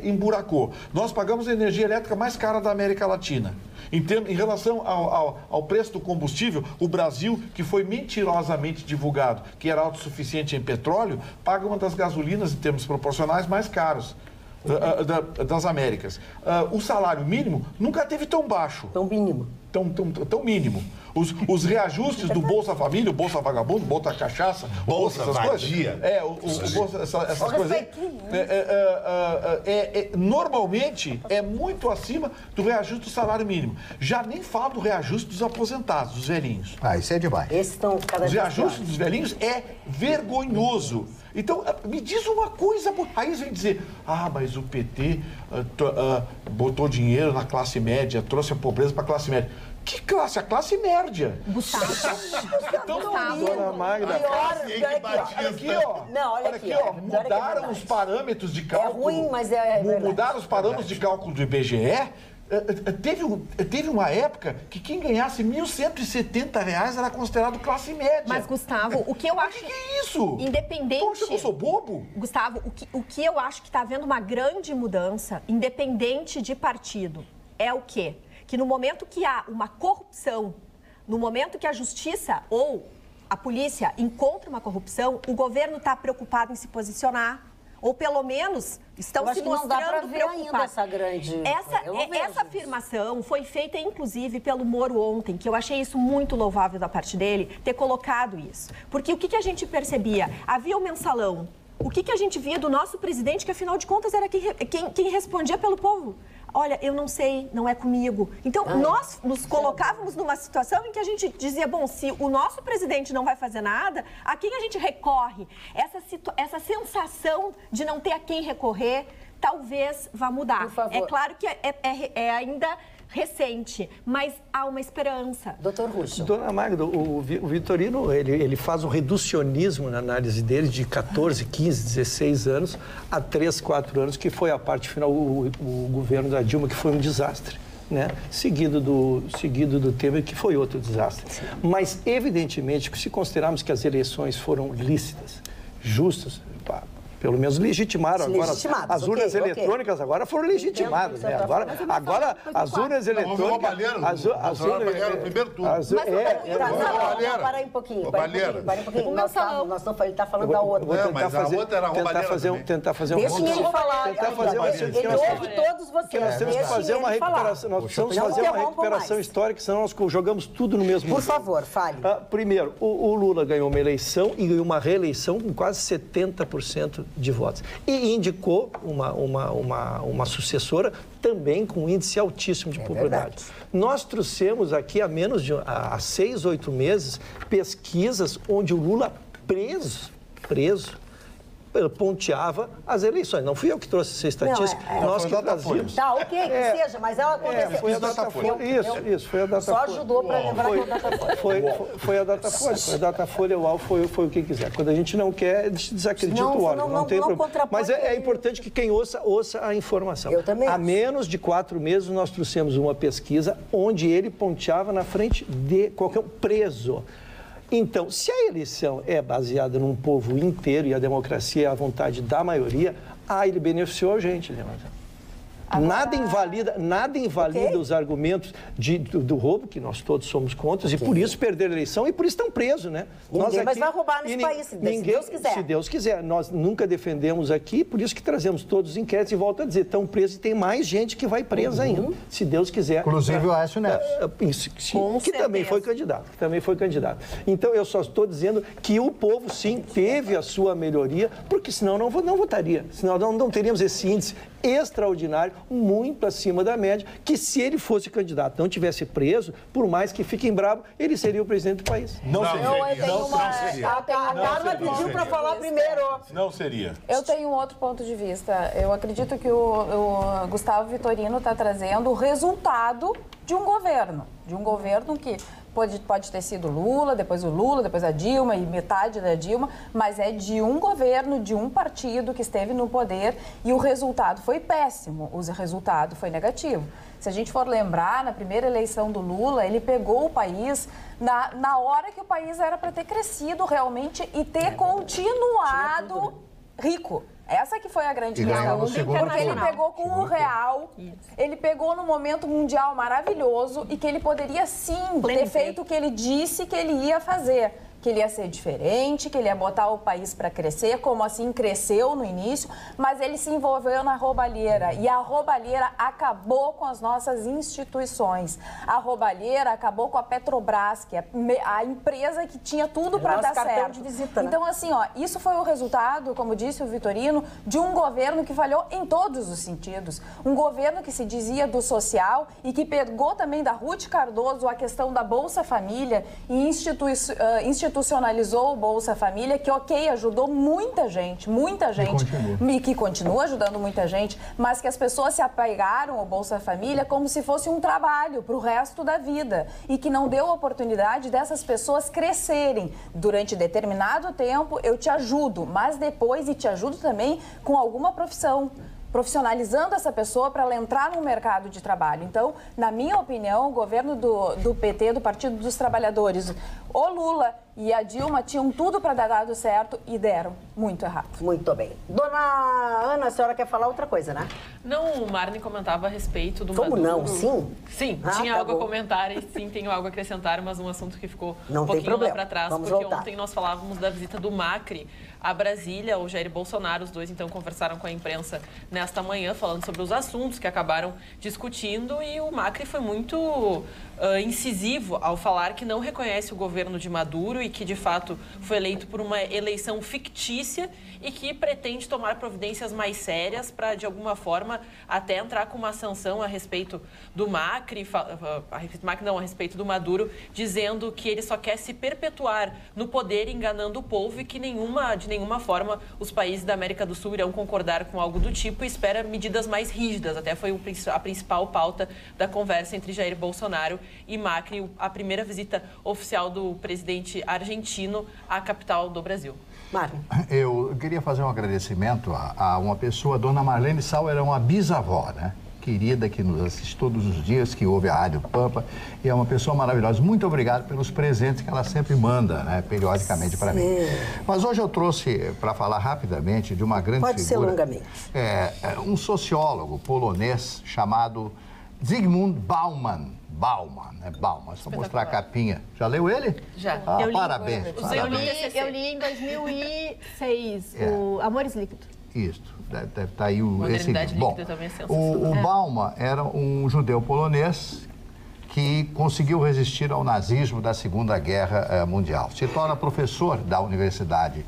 emburacou. Nós pagamos a energia elétrica mais cara da América Latina. Em relação ao preço do combustível, o Brasil, que foi mentirosamente divulgado, que era autossuficiente em petróleo, paga uma das gasolinas, em termos proporcionais, mais caros das Américas. O salário mínimo nunca teve tão baixo.
Tão mínimo.
Tão mínimo. Os reajustes do Bolsa Família, o Bolsa Vagabundo, Bolsa Cachaça,
Bolsa Vadia.
Essas coisas aí, normalmente é muito acima do reajuste do salário mínimo. Já nem falo do reajuste dos aposentados, dos velhinhos.
Isso é demais.
Os reajustes dos velhinhos é vergonhoso. Então, me diz uma coisa, aí eles vêm dizer, mas o PT botou dinheiro na classe média, trouxe a pobreza para a classe média. Que classe? A classe média.
Gustavo.
Dona Magda.
Olha aqui,
mudaram os parâmetros de cálculo.
É ruim, mas é verdade.
Mudaram os parâmetros de cálculo do IBGE. teve uma época que quem ganhasse R$ 1.170 era considerado classe média.
Mas, Gustavo, o que eu acho...
O que é isso?
Independente...
Poxa, eu sou bobo?
Gustavo, o que eu acho que está havendo uma grande mudança, independente de partido, é o quê? Que no momento que há uma corrupção, no momento que a justiça ou a polícia encontra uma corrupção, o governo está preocupado em se posicionar, ou pelo menos estão se mostrando preocupados.
Essa grande...
Essa afirmação foi feita, inclusive, pelo Moro ontem, que eu achei isso muito louvável da parte dele, ter colocado isso. Porque o que a gente percebia? Havia o mensalão. O que a gente via do nosso presidente, que afinal de contas era quem respondia pelo povo. Olha, eu não sei, não é comigo. Então, nós nos colocávamos numa situação em que a gente dizia, bom, se o nosso presidente não vai fazer nada, a quem a gente recorre? Essa sensação de não ter a quem recorrer, talvez vá mudar. É claro que é ainda recente, mas há uma esperança.
Doutor Russo.
Dona Magda, o Vitorino, ele faz um reducionismo na análise dele de 14, 15, 16 anos a 3, 4 anos, que foi a parte final, o governo da Dilma, que foi um desastre, né? Seguido do Temer, que foi outro desastre. Sim. Mas, evidentemente, se considerarmos que as eleições foram lícitas, justas, pelo menos legitimaram. Agora, as urnas eletrônicas agora foram legitimadas, né? Agora as urnas eletrônicas... As urnas...
primeiro turno.
Para aí um pouquinho. Nós estamos falando da outra.
Tentar fazer um...
Deixa ele falar. Ele ouve todos vocês.
Nós temos que fazer uma recuperação. Nós precisamos fazer uma recuperação histórica, senão nós jogamos tudo no mesmo...
Por favor, fale.
Primeiro, o Lula ganhou uma eleição e uma reeleição com quase 70% de votos. E indicou uma sucessora também com um índice altíssimo de popularidade. Nós trouxemos aqui há 6, 8 meses pesquisas onde o Lula preso, ponteava as eleições. Não fui eu que trouxe essa estatística, nós que trazíamos.
Tá, ok, que seja, mas ela aconteceu.
Foi a Datafolha. Isso, foi a Datafolha.
Só ajudou para lembrar que é o Datafolha.
Foi a Datafolha. Foi a Datafolha, o UOL foi o que quiser. Quando a gente não quer, desacredita o órgão. Não tem problema. Mas é importante que quem ouça a informação.
Eu também.
Há menos de 4 meses, nós trouxemos uma pesquisa onde ele ponteava na frente de qualquer preso. Então, se a eleição é baseada num povo inteiro e a democracia é a vontade da maioria, ele beneficiou a gente, né? Nada invalida os argumentos do roubo, que nós todos somos contra, e por isso perderam a eleição e por isso estão presos, né?
Ninguém mais vai roubar nesse país, se Deus quiser.
Se Deus quiser. Nós nunca defendemos aqui, por isso que trazemos todos os inquéritos e volto a dizer, estão presos e tem mais gente que vai presa ainda, se Deus quiser.
Inclusive o Aécio Neves.
Que também foi candidato. Então, eu só estou dizendo que o povo, sim, teve a sua melhoria, porque senão não votaria, senão não teríamos esse índice extraordinário, muito acima da média, que se ele fosse candidato, não tivesse preso, por mais que fiquem bravo, ele seria o presidente do país.
Não seria.
A Carla pediu para falar primeiro.
Não seria.
Eu tenho um outro ponto de vista. Eu acredito que o Gustavo Vitorino está trazendo o resultado de um governo que pode ter sido Lula, depois a Dilma e metade da Dilma, mas é de um governo, de um partido que esteve no poder e o resultado foi péssimo, o resultado foi negativo. Se a gente for lembrar, na primeira eleição do Lula, ele pegou o país na hora que o país era para ter crescido realmente e ter continuado rico. Essa que foi a grande questão. Porque ele pegou com o real, ele pegou num momento mundial maravilhoso e que ele poderia sim ter feito o que ele disse que ele ia fazer. Que ele ia ser diferente, que ele ia botar o país para crescer, como assim cresceu no início, mas ele se envolveu na roubalheira. E a roubalheira acabou com as nossas instituições. A roubalheira acabou com a Petrobras, que é a empresa que tinha tudo para dar certo.
De visita, né?
Então, assim, isso foi o resultado, como disse o Vitorino, de um governo que falhou em todos os sentidos. Um governo que se dizia do social e que pegou também da Ruth Cardoso a questão da Bolsa Família e institucionalizou o Bolsa Família, que ajudou muita gente, e que continua ajudando muita gente, mas que as pessoas se apegaram ao Bolsa Família como se fosse um trabalho para o resto da vida e que não deu oportunidade dessas pessoas crescerem. Durante determinado tempo eu te ajudo, mas depois te ajudo também com alguma profissão. profissionalizando essa pessoa para ela entrar no mercado de trabalho. Então, na minha opinião, o governo do PT, do Partido dos Trabalhadores, o Lula e a Dilma tinham tudo para dar dado certo e deram muito errado.
Muito bem. Dona Ana, a senhora quer falar outra coisa, né?
Não, o Marne comentava a respeito do
Como
Maduro.
não? Sim?
Sim, tinha algo a comentar e sim, tenho algo a acrescentar, mas um assunto que ficou
não
um pouquinho lá
para
trás,
Vamos
porque
voltar.
Ontem nós falávamos da visita do Macri a Brasília, o Jair Bolsonaro, os dois então conversaram com a imprensa nesta manhã, falando sobre os assuntos que acabaram discutindo, e o Macri foi muito incisivo ao falar que não reconhece o governo de Maduro e que, de fato, foi eleito por uma eleição fictícia e que pretende tomar providências mais sérias para, de alguma forma, até entrar com uma sanção a respeito do Macri, a respeito do Maduro, dizendo que ele só quer se perpetuar no poder, enganando o povo, e que de nenhuma forma os países da América do Sul irão concordar com algo do tipo, e espera medidas mais rígidas. Até foi a principal pauta da conversa entre Jair Bolsonaro e Macri, a primeira visita oficial do presidente argentino à capital do Brasil.
Mário.
Eu queria fazer um agradecimento a uma pessoa, a dona Marlene Sauer, é uma bisavó, né? Querida, que nos assiste todos os dias, que ouve a Rádio Pampa, e é uma pessoa maravilhosa. Muito obrigado pelos presentes que ela sempre manda, né, periodicamente para mim. Mas hoje eu trouxe para falar rapidamente de uma grande
figura. Pode ser longamente.
Um sociólogo polonês chamado Zygmunt Bauman. Só mostrar a capinha. Já leu ele?
Já.
Parabéns.
Eu li em 2006, o Amores Líquidos.
Isso, deve estar aí esse livro.
Bom, também é sensacional.
O Bauman era um judeu polonês que conseguiu resistir ao nazismo da Segunda Guerra Mundial. Se torna professor da Universidade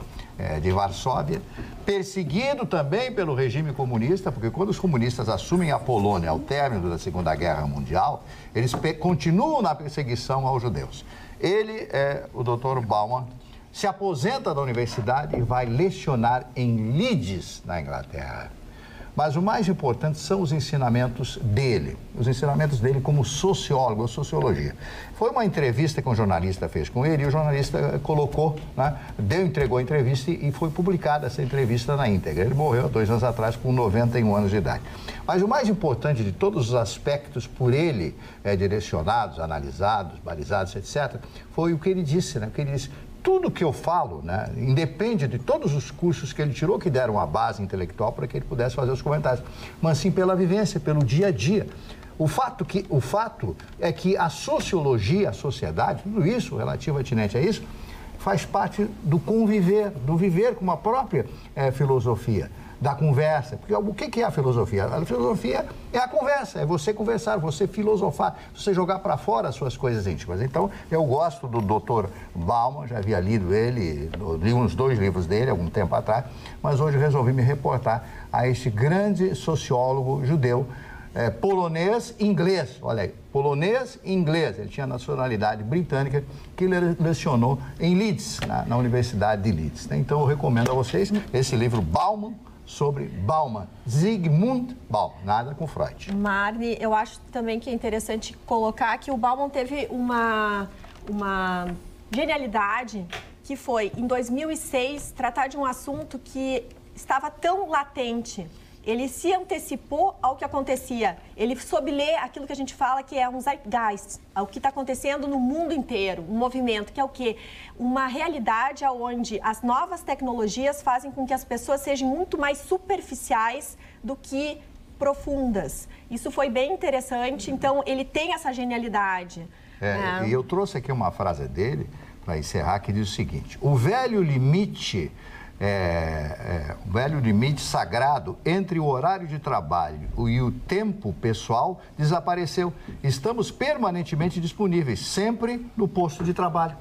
de Varsóvia, perseguido também pelo regime comunista, porque quando os comunistas assumem a Polônia ao término da Segunda Guerra Mundial, eles continuam na perseguição aos judeus. Ele, o Dr. Bauman, se aposenta da universidade e vai lecionar em Leeds, na Inglaterra. Mas o mais importante são os ensinamentos dele como sociólogo, ou sociologia. Foi uma entrevista que um jornalista fez com ele, e o jornalista colocou, né, entregou a entrevista e foi publicada essa entrevista na íntegra. Ele morreu há 2 anos atrás com 91 anos de idade. Mas o mais importante de todos os aspectos por ele direcionados, analisados, balizados, etc., foi o que ele disse, né? O que ele disse: tudo que eu falo, né, independe de todos os cursos que ele tirou, que deram a base intelectual para que ele pudesse fazer os comentários, mas sim pela vivência, pelo dia a dia. O fato é que a sociologia, a sociedade, tudo isso relativo atinente a isso, faz parte do conviver, do viver com uma própria filosofia, da conversa. Porque o que é a filosofia? A filosofia é a conversa, é você conversar, você filosofar, você jogar para fora as suas coisas íntimas. Então, eu gosto do Dr. Bauman, já havia lido ele, li uns 2 livros dele algum tempo atrás, mas hoje resolvi me reportar a este grande sociólogo judeu, polonês-inglês, olha aí, polonês-inglês, ele tinha nacionalidade britânica, que ele lecionou em Leeds, na Universidade de Leeds. Então, eu recomendo a vocês esse livro Bauman, sobre Bauman, Zygmunt Bauman, nada com Freud.
Marne, eu acho também que é interessante colocar que o Bauman teve uma genialidade, que foi, em 2006, tratar de um assunto que estava tão latente. Ele se antecipou ao que acontecia. Ele soube ler aquilo que a gente fala que é um zeitgeist, o que está acontecendo no mundo inteiro, um movimento, que é o quê? Uma realidade onde as novas tecnologias fazem com que as pessoas sejam muito mais superficiais do que profundas. Isso foi bem interessante, então ele tem essa genialidade.
E eu trouxe aqui uma frase dele, para encerrar, que diz o seguinte: o velho limite sagrado entre o horário de trabalho e o tempo pessoal desapareceu. Estamos permanentemente disponíveis, sempre no posto de trabalho,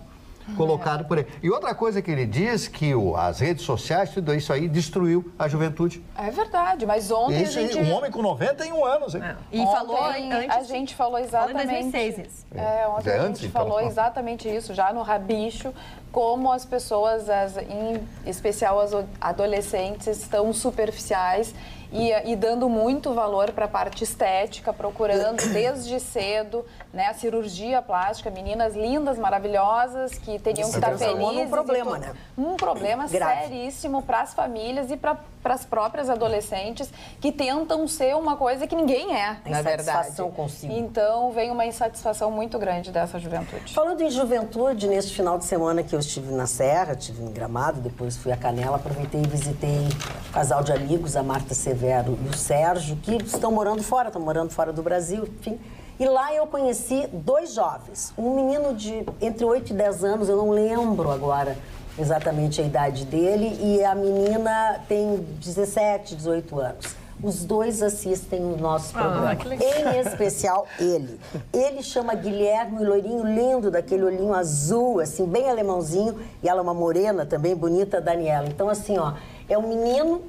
colocado por ele. E outra coisa que ele diz, que as redes sociais, tudo isso aí destruiu a juventude.
É verdade, mas ontem
um homem com 91 anos, hein?
E a gente falou exatamente...
Falou em 2006.
Ontem a gente falou exatamente isso, já no Rabicho, como as pessoas, em especial as adolescentes, estão superficiais e dando muito valor para a parte estética, procurando desde cedo, né, a cirurgia plástica, meninas lindas, maravilhosas, que teriam que estar felizes.
Um problema, né?
Um problema seríssimo para as famílias e para as próprias adolescentes que tentam ser uma coisa que ninguém é, na verdade.
Insatisfação consigo.
Então, vem uma insatisfação muito grande dessa juventude.
Falando em juventude, neste final de semana que eu estive na Serra, estive em Gramado, depois fui a Canela, aproveitei e visitei um casal de amigos, a Marta Severo e o Sérgio, que estão morando fora do Brasil, enfim. E lá eu conheci 2 jovens, um menino de entre 8 e 10 anos, eu não lembro agora exatamente a idade dele, e a menina tem 17, 18 anos. Os 2 assistem o nosso programa, em especial ele. Ele chama Guilherme, o loirinho lindo, daquele olhinho azul, assim, bem alemãozinho, e ela é uma morena também, bonita, Daniela. Então, assim, ó, é um menino,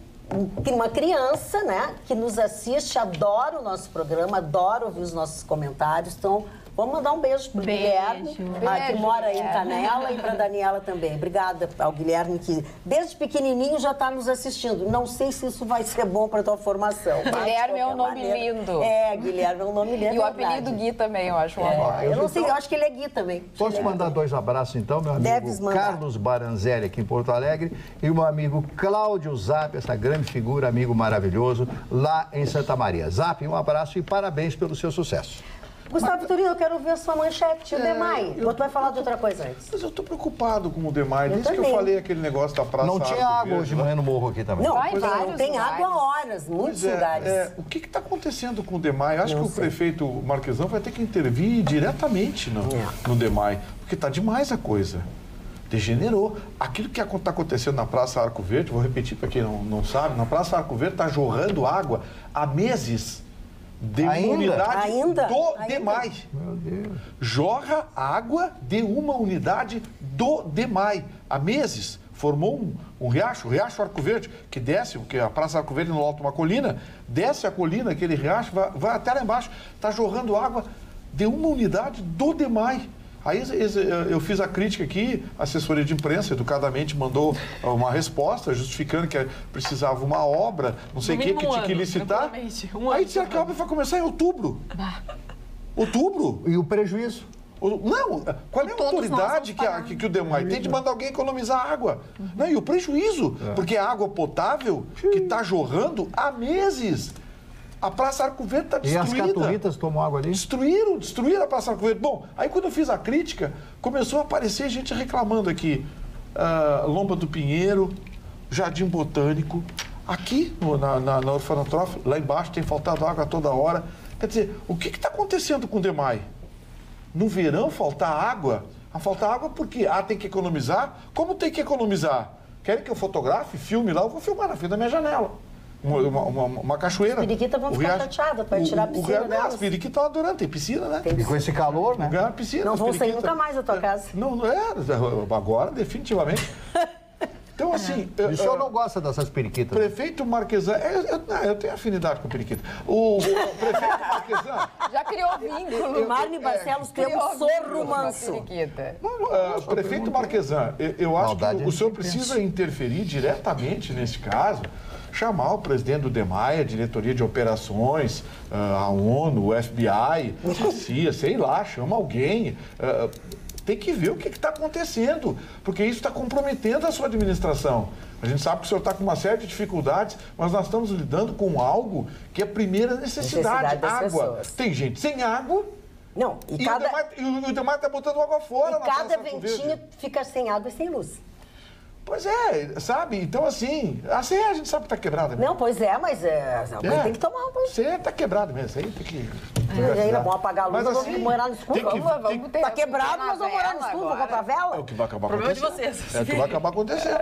uma criança, né, que nos assiste, adora o nosso programa, adora ouvir os nossos comentários, então... Vamos mandar um beijo pro Guilherme, que mora aí em Canela, e para Daniela também. Obrigada ao Guilherme, que desde pequenininho já está nos assistindo. Não sei se isso vai ser bom para a tua formação.
Guilherme é um nome lindo.
Guilherme é um nome lindo.
E o apelido Gui também, eu acho.
Eu não sei, eu acho que ele é Gui também.
Posso mandar 2 abraços, então, meu amigo Carlos Baranzelli, aqui em Porto Alegre, e o meu amigo Cláudio Zap, essa grande figura, amigo maravilhoso, lá em Santa Maria. Zap, um abraço e parabéns pelo seu sucesso.
Gustavo Vitorino, eu quero ouvir a sua manchete, o Demai. Ou tu vai falar de outra coisa antes?
Mas eu tô preocupado com o Demai. Desde que eu falei aquele negócio da Praça
Não tinha água hoje de manhã no morro aqui também.
Não, não tem água há horas, muitos lugares.
O que está acontecendo com o Demai? Acho que o prefeito Marquesão vai ter que intervir diretamente no Demai, porque está demais a coisa. Degenerou. Aquilo que está acontecendo na Praça Arco Verde, vou repetir para quem não sabe, na Praça Arco Verde está jorrando água há meses. De uma unidade do DEMAI.
Meu Deus.
Jorra água de uma unidade do DEMAI. Há meses formou um riacho, o Riacho Arco Verde, que desce, porque a Praça Arco Verde no alto uma colina, desce a colina, aquele riacho, vai até lá embaixo. Está jorrando água de uma unidade do DEMAI. Aí eu fiz a crítica aqui, a assessoria de imprensa educadamente mandou uma resposta justificando que precisava uma obra, não sei o que tinha que licitar. Aí disseram que a obra vai começar em outubro. Outubro?
E o prejuízo?
Não, qual é a autoridade que o DEMAI tem de mandar alguém economizar água? Não, e o prejuízo, porque é água potável que está jorrando há meses. A Praça Arco Verde está destruída.
E as catulitas tomam água ali?
Destruíram a Praça Arco Verde. Bom, aí quando eu fiz a crítica, começou a aparecer gente reclamando aqui. Lomba do Pinheiro, Jardim Botânico. Aqui, na orfanatória, lá embaixo, tem faltado água toda hora. Quer dizer, o que está acontecendo com o DEMAI? No verão, faltar água? Faltar água por quê? Tem que economizar? Como tem que economizar? Querem que eu fotografe, filme lá? Eu vou filmar na frente da minha janela. Uma cachoeira.
As periquitas vão ficar chateadas para tirar a piscina delas.
As periquitas estão adorando, tem piscina, né?
E com esse calor, né?
Piscina,
não vão sair nunca mais da tua casa.
Não agora, definitivamente. Então, assim...
O senhor não gosta dessas periquitas?
Prefeito Marquesão... Eu tenho afinidade com periquita. O prefeito Marquesão...
Já criou vínculo.
Marne Barcelos criou um sorro manso.
Prefeito Marquesão, eu acho que o senhor precisa interferir diretamente nesse caso, chamar o presidente do DEMAI, a diretoria de operações, a ONU, o FBI, a CIA, sei lá, chama alguém... Tem que ver o que está acontecendo, porque isso está comprometendo a sua administração. A gente sabe que o senhor está com uma série de dificuldades, mas nós estamos lidando com algo que é primeira necessidade, água.
Pessoas.
Tem gente sem água.
Não,
o DEMAI está botando água fora.
E cada ventinho fica sem água e sem luz.
Pois é, sabe? Então, assim a gente sabe que está quebrada mesmo.
Não, pois é, mas tem que tomar um banho.
Você está quebrada mesmo, isso aí tem que...
Vamos apagar a luz,
mas,
vamos morar no escuro. Está quebrado, nós vamos morar no escuro, vamos comprar vela?
É o que vai acabar
acontecendo.
O problema de vocês. É o que vai acabar acontecendo.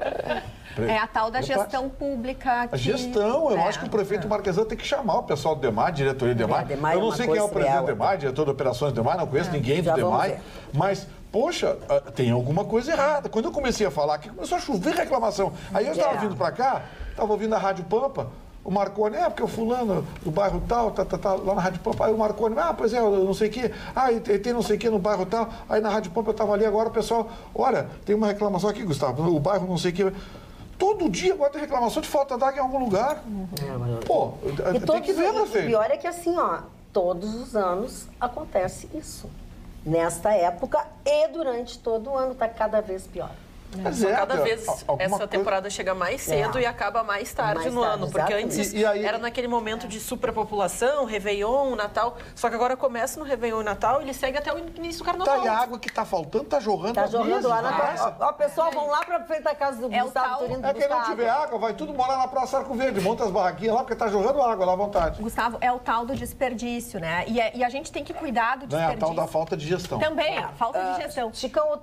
É a tal da gestão pública.
A gestão, eu acho que o prefeito Marquesão tem que chamar o pessoal do DEMAI, diretoria do DEMAI. Eu não sei quem é o presidente do DEMAI, diretor de operações do DEMAI, não conheço ninguém do DEMAI, mas... Poxa, tem alguma coisa errada. Quando eu comecei a falar aqui, começou a chover reclamação. Aí eu estava vindo para cá, estava ouvindo a Rádio Pampa, o Marconi, porque o fulano do bairro tal, lá na Rádio Pampa, aí o Marconi, pois é, eu não sei o quê, tem não sei o quê no bairro tal, aí na Rádio Pampa eu estava ali agora, o pessoal, olha, tem uma reclamação aqui, Gustavo, o bairro não sei o quê. todo dia agora tem reclamação de falta d'água em algum lugar. Pô, tem que ver, prefeito.
O pior é que assim, ó, todos os anos acontece isso. Nesta época e durante todo o ano, está cada vez pior.
Cada vez essa temporada chega mais cedo e acaba mais tarde no ano. Porque antes era naquele momento de superpopulação, Réveillon, Natal. Só que agora começa no Réveillon e Natal e ele segue até o início do Carnaval.
Tá, e a água que tá faltando tá jorrando
lá na praça. Ó, pessoal, vão lá pra frente da casa do Gustavo Torino.
É que não tiver água, vai tudo morar na Praça Arco Verde. Monta as barraquinhas lá, porque tá jorrando água lá à vontade.
Gustavo, é o tal do desperdício, né? E a gente tem que cuidar do desperdício.
É a tal da falta de gestão.
Também, falta de gestão.
Chicão,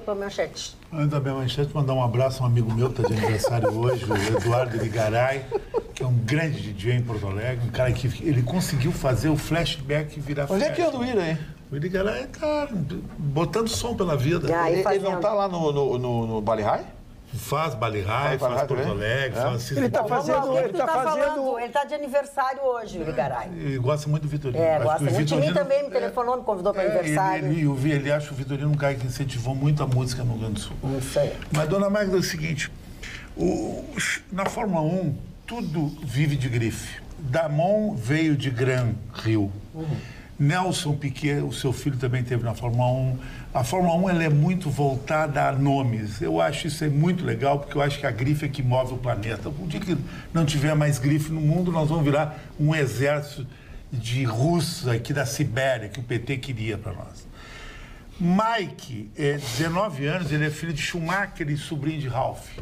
tua manchete.
Antes da minha manchete, mandar um abraço a um amigo meu que está de aniversário hoje, o Eduardo Irigaray, que é um grande DJ em Porto Alegre, um cara que ele conseguiu fazer o flashback virar
Onde é que anda o Ira, hein?
O Irigaray tá botando som pela vida.
Ele não tá lá no Bali High?
Faz Bali High, faz Porto Alegre, faz...
Ele tá fazendo...
Ele tá de aniversário hoje, o Irigaray.
Ele gosta muito do Vitorino.
Gosta muito. O mim também me telefonou, me convidou para aniversário.
Ele acha o Vitorino um cara que incentivou muito a música no Rio Grande do Sul.
Isso aí.
Mas, dona Magda, é o seguinte, na Fórmula 1, tudo vive de grife. Damon veio de Gran Rio. Nelson Piquet, o seu filho, também teve na Fórmula 1. A Fórmula 1 ela é muito voltada a nomes. Eu acho isso muito legal, porque eu acho que a grife é que move o planeta. O dia que não tiver mais grife no mundo, nós vamos virar um exército de russos aqui da Sibéria, que o PT queria para nós. Mike, 19 anos, ele é filho de Schumacher e sobrinho de Ralf.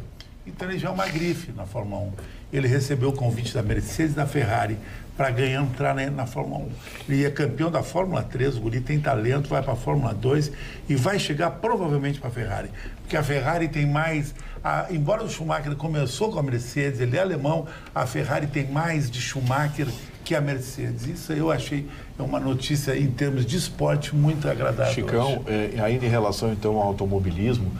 Então ele já é uma grife na Fórmula 1. Ele recebeu o convite da Mercedes e da Ferrari para entrar na Fórmula 1. Ele é campeão da Fórmula 3, o guri tem talento, vai para a Fórmula 2 e vai chegar provavelmente para a Ferrari. Porque a Ferrari tem mais... embora o Schumacher começou com a Mercedes, ele é alemão, a Ferrari tem mais de Schumacher que a Mercedes. Isso eu achei uma notícia em termos de esporte muito agradável.
Chicão, ainda em relação então ao automobilismo,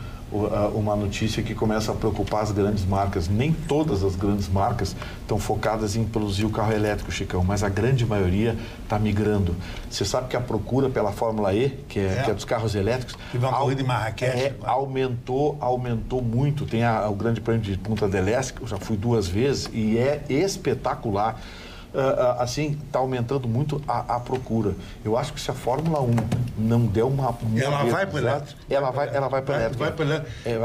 uma notícia que começa a preocupar as grandes marcas. Nem todas as grandes marcas estão focadas em produzir o carro elétrico, Chicão, mas a grande maioria está migrando. Você sabe que a procura pela Fórmula E, que é dos carros elétricos,
teve uma corrida em Marrakech,
aumentou muito. Tem o Grande Prêmio de Punta del Este, que eu já fui 2 vezes, e é espetacular. Assim, está aumentando muito a procura. Eu acho que se a Fórmula 1 não der uma...
Ela vai para o elétrico.
Ela vai para elétrico.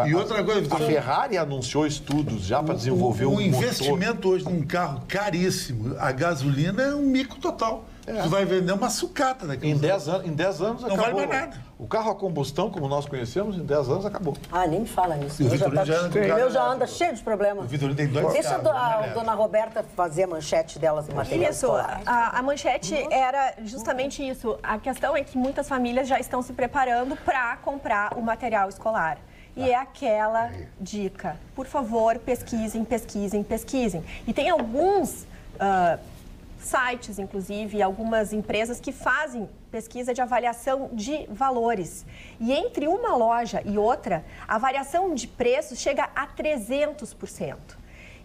E outra coisa...
A Ferrari anunciou estudos já para desenvolver um motor.
O investimento hoje num carro caríssimo, a gasolina é um mico total. Tu vai vender uma sucata daqui.
Em 10 anos acabou.
Não vale mais nada.
O carro a combustão, como nós conhecemos, em 10 anos acabou.
Nem me fala nisso.
O
meu já anda cheio de problemas.
O Vitorino tem 2
Deixa a dona Roberta fazer a manchete delas em material escolar.
A manchete era justamente isso. A questão é que muitas famílias já estão se preparando para comprar o material escolar. E é aquela dica. Por favor, pesquisem. E tem alguns... sites, inclusive, e algumas empresas que fazem pesquisa de avaliação de valores. E entre uma loja e outra, a variação de preços chega a 300%.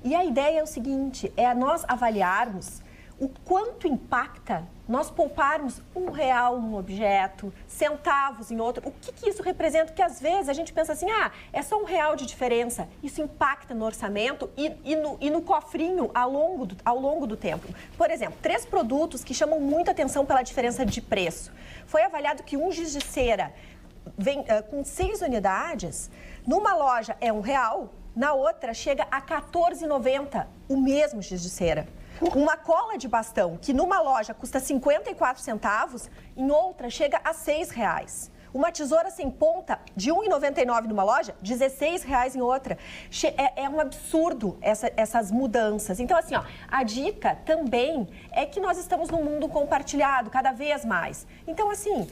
E a ideia é o seguinte, é nós avaliarmos o quanto impacta nós pouparmos R$1 num objeto, centavos em outro. O que isso representa? Porque às vezes a gente pensa assim, é só R$1 de diferença. Isso impacta no orçamento e no cofrinho ao longo do tempo. Por exemplo, 3 produtos que chamam muita atenção pela diferença de preço. Foi avaliado que um giz de cera vem com 6 unidades, numa loja é R$1, na outra chega a R$14,90, o mesmo giz de cera. Uma cola de bastão, que numa loja custa 54 centavos, em outra chega a R$6. Uma tesoura sem ponta, de R$1,99 numa loja, R$16 em outra. É um absurdo essas mudanças. Então, assim, a dica também é que nós estamos num mundo compartilhado, cada vez mais. Então, assim,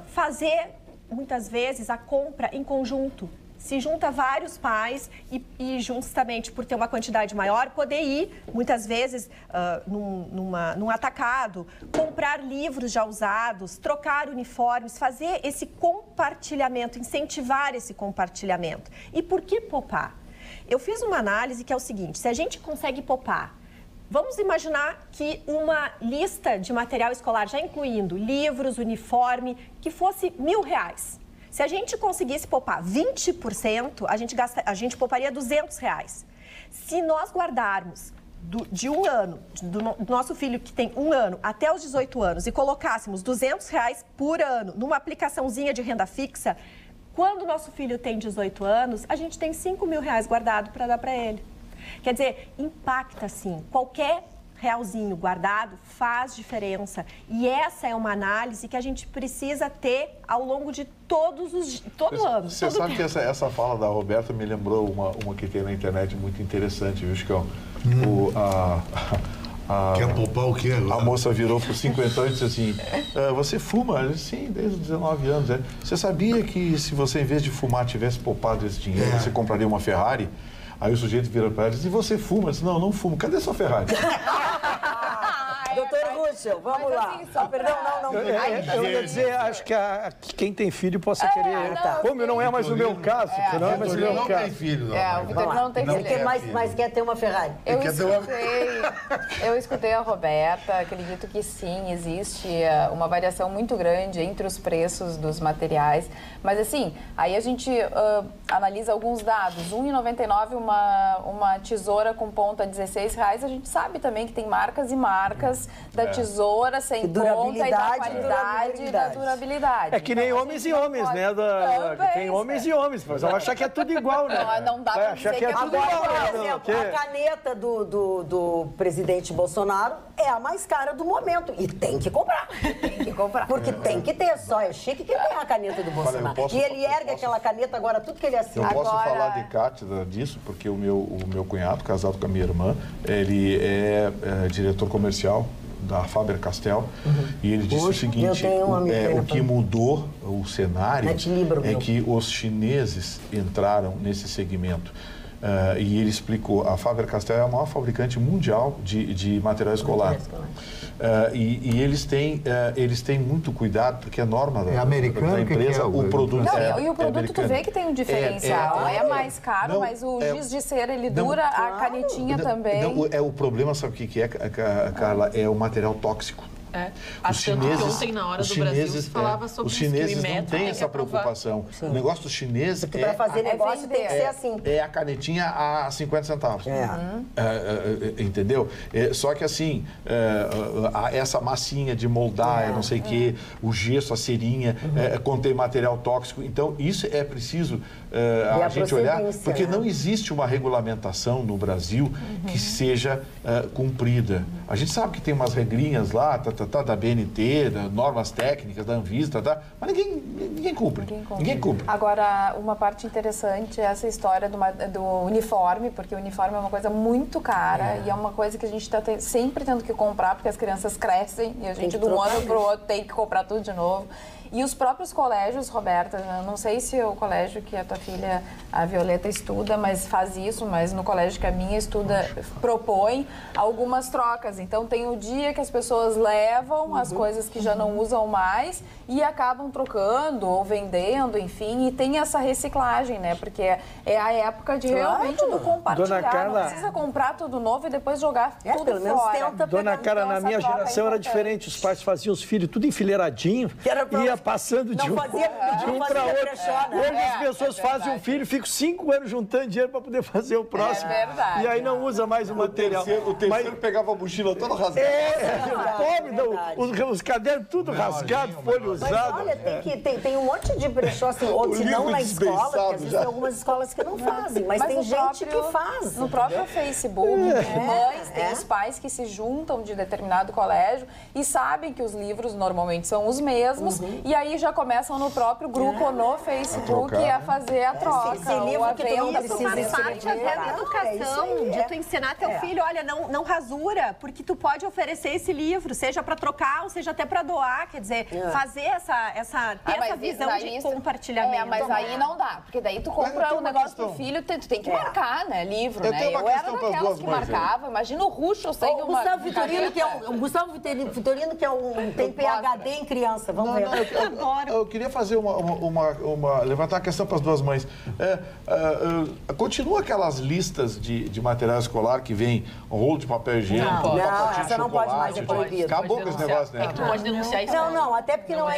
fazer, muitas vezes, a compra em conjunto. Se junta vários pais e justamente por ter uma quantidade maior, poder ir, muitas vezes, num atacado, comprar livros já usados, trocar uniformes, fazer esse compartilhamento, incentivar esse compartilhamento. E por que poupar? Eu fiz uma análise que é o seguinte, se a gente consegue poupar, vamos imaginar que uma lista de material escolar, já incluindo livros, uniforme, que fosse R$1.000. Se a gente conseguisse poupar 20%, a gente pouparia R$200. Se nós guardarmos de um ano, do nosso filho que tem 1 ano até os 18 anos e colocássemos R$200 por ano numa aplicaçãozinha de renda fixa, quando o nosso filho tem 18 anos, a gente tem R$5.000 guardado para dar para ele. Quer dizer, impacta sim. Qualquer realzinho guardado faz diferença. E essa é uma análise que a gente precisa ter ao longo de todo ano.
Você sabe que essa fala da Roberta me lembrou uma que tem na internet muito interessante, viu, Chicão?
Quer poupar o quê agora?
A moça virou pro 50 e disse assim, você fuma? Eu disse, sim, desde os 19 anos. Você sabia que se você, em vez de fumar, tivesse poupado esse dinheiro, você compraria uma Ferrari? Aí o sujeito vira para ela e diz, e você fuma? Eu disse, não fumo. Cadê sua Ferrari?
Doutor Ruschel, vamos lá.
Assim,
Perdão, não.
Eu ia dizer, acho que quem tem filho possa querer. Como não é mais o meu caso.
Não tem filho.
O Vitorino não tem filho.
Ele mas quer ter uma Ferrari.
Eu escutei a Roberta, acredito que sim, existe uma variação muito grande entre os preços dos materiais. Mas assim, aí a gente analisa alguns dados. R$1,99 uma tesoura com ponta R$16, a gente sabe também que tem marcas e marcas da tesoura sem ponta e da qualidade e da durabilidade.
É que nem homens e homens, né? Tem homens e homens, mas vão achar que é tudo igual, né?
Não dá pra dizer que é tudo igual.
Por exemplo, a caneta do presidente Bolsonaro é a mais cara do momento. E tem que comprar. Porque tem que ter. Só é chique que tem a caneta do Bolsonaro. E ele ergue aquela caneta agora, tudo que ele assina.
Eu posso falar de cátedra disso, porque o meu cunhado, casado com a minha irmã, ele é diretor comercial da Faber-Castell, e ele disse o seguinte, o que mudou o cenário é que os chineses entraram nesse segmento. E ele explicou, a Faber-Castell é a maior fabricante mundial de material escolar. E eles têm muito cuidado, porque a norma da empresa, o produto...
E o produto tu vê que tem um diferencial. É mais caro, mas o giz de cera, ele dura, a canetinha também.
O problema, sabe o que é, Carla? É o material tóxico.
Os chineses, ontem, na hora do Brasil, se falava sobre
os chineses não têm essa preocupação. Sim. O negócio dos chineses
para fazer negócio tem que ser assim.
É a canetinha a 50 centavos. Entendeu? Só que assim, essa massinha de moldar, não sei o quê, o gesso, a cerinha, contém material tóxico. Então, isso é preciso a gente olhar, porque não existe uma regulamentação no Brasil que seja cumprida. A gente sabe que tem umas regrinhas lá, da BNT, das normas técnicas, da Anvisa, mas ninguém cumpre. Ninguém cumpre.
Agora, uma parte interessante é essa história do uniforme, porque o uniforme é uma coisa muito cara e é uma coisa que a gente está sempre tendo que comprar, porque as crianças crescem e a gente de um ano para o outro tem que comprar tudo de novo. E os próprios colégios, Roberta, não sei se o colégio que a tua filha, a Violeta, estuda, mas faz isso, mas no colégio que a minha estuda, propõe algumas trocas. Então, tem o dia que as pessoas levam as coisas que já não usam mais e acabam trocando ou vendendo, enfim, e tem essa reciclagem, né? Porque é a época de realmente do compartilhar.
Dona Carla,
não precisa comprar tudo novo e depois jogar tudo fora.
Dona Carla, na minha geração era diferente. Os pais faziam os filhos tudo enfileiradinho, ia passando de um para outro. Hoje as pessoas fazem um filho, ficam 5 anos juntando dinheiro para poder fazer o próximo.
É verdade.
E aí não usa mais o material.
O terceiro pegava a mochila toda rasgada.
Os cadernos tudo rasgado, folha usada.
Mas olha, tem um monte de brechó, assim, ou se não na escola, porque às vezes tem algumas escolas que não fazem, mas tem gente que faz.
No próprio Facebook, tem os pais que se juntam de determinado colégio e sabem que os livros normalmente são os mesmos, e aí já começam no próprio grupo, no Facebook, a fazer a troca.
Esse livro que tu
precisa parte até da educação, de tu ensinar teu filho, olha, não rasura, porque tu pode oferecer esse livro, seja para trocar ou seja até para doar, quer dizer, fazer essa visão de compartilhamento.
Mas aí não dá, porque daí tu compra um negócio pro filho, tu tem que marcar, né, livro, né? Eu era daquelas que marcava, imagina o Ruschel sem uma...
O Gustavo Vitorino, que é tem PhD em criança, vamos ver.
Eu queria fazer levantar a questão para as duas mães. Continua aquelas listas de material escolar que vem um rolo de papel higiênico,
não, essa não pode mais, é proibido.
Acabou com esse negócio, né?
Tu pode denunciar isso.
Não, até porque não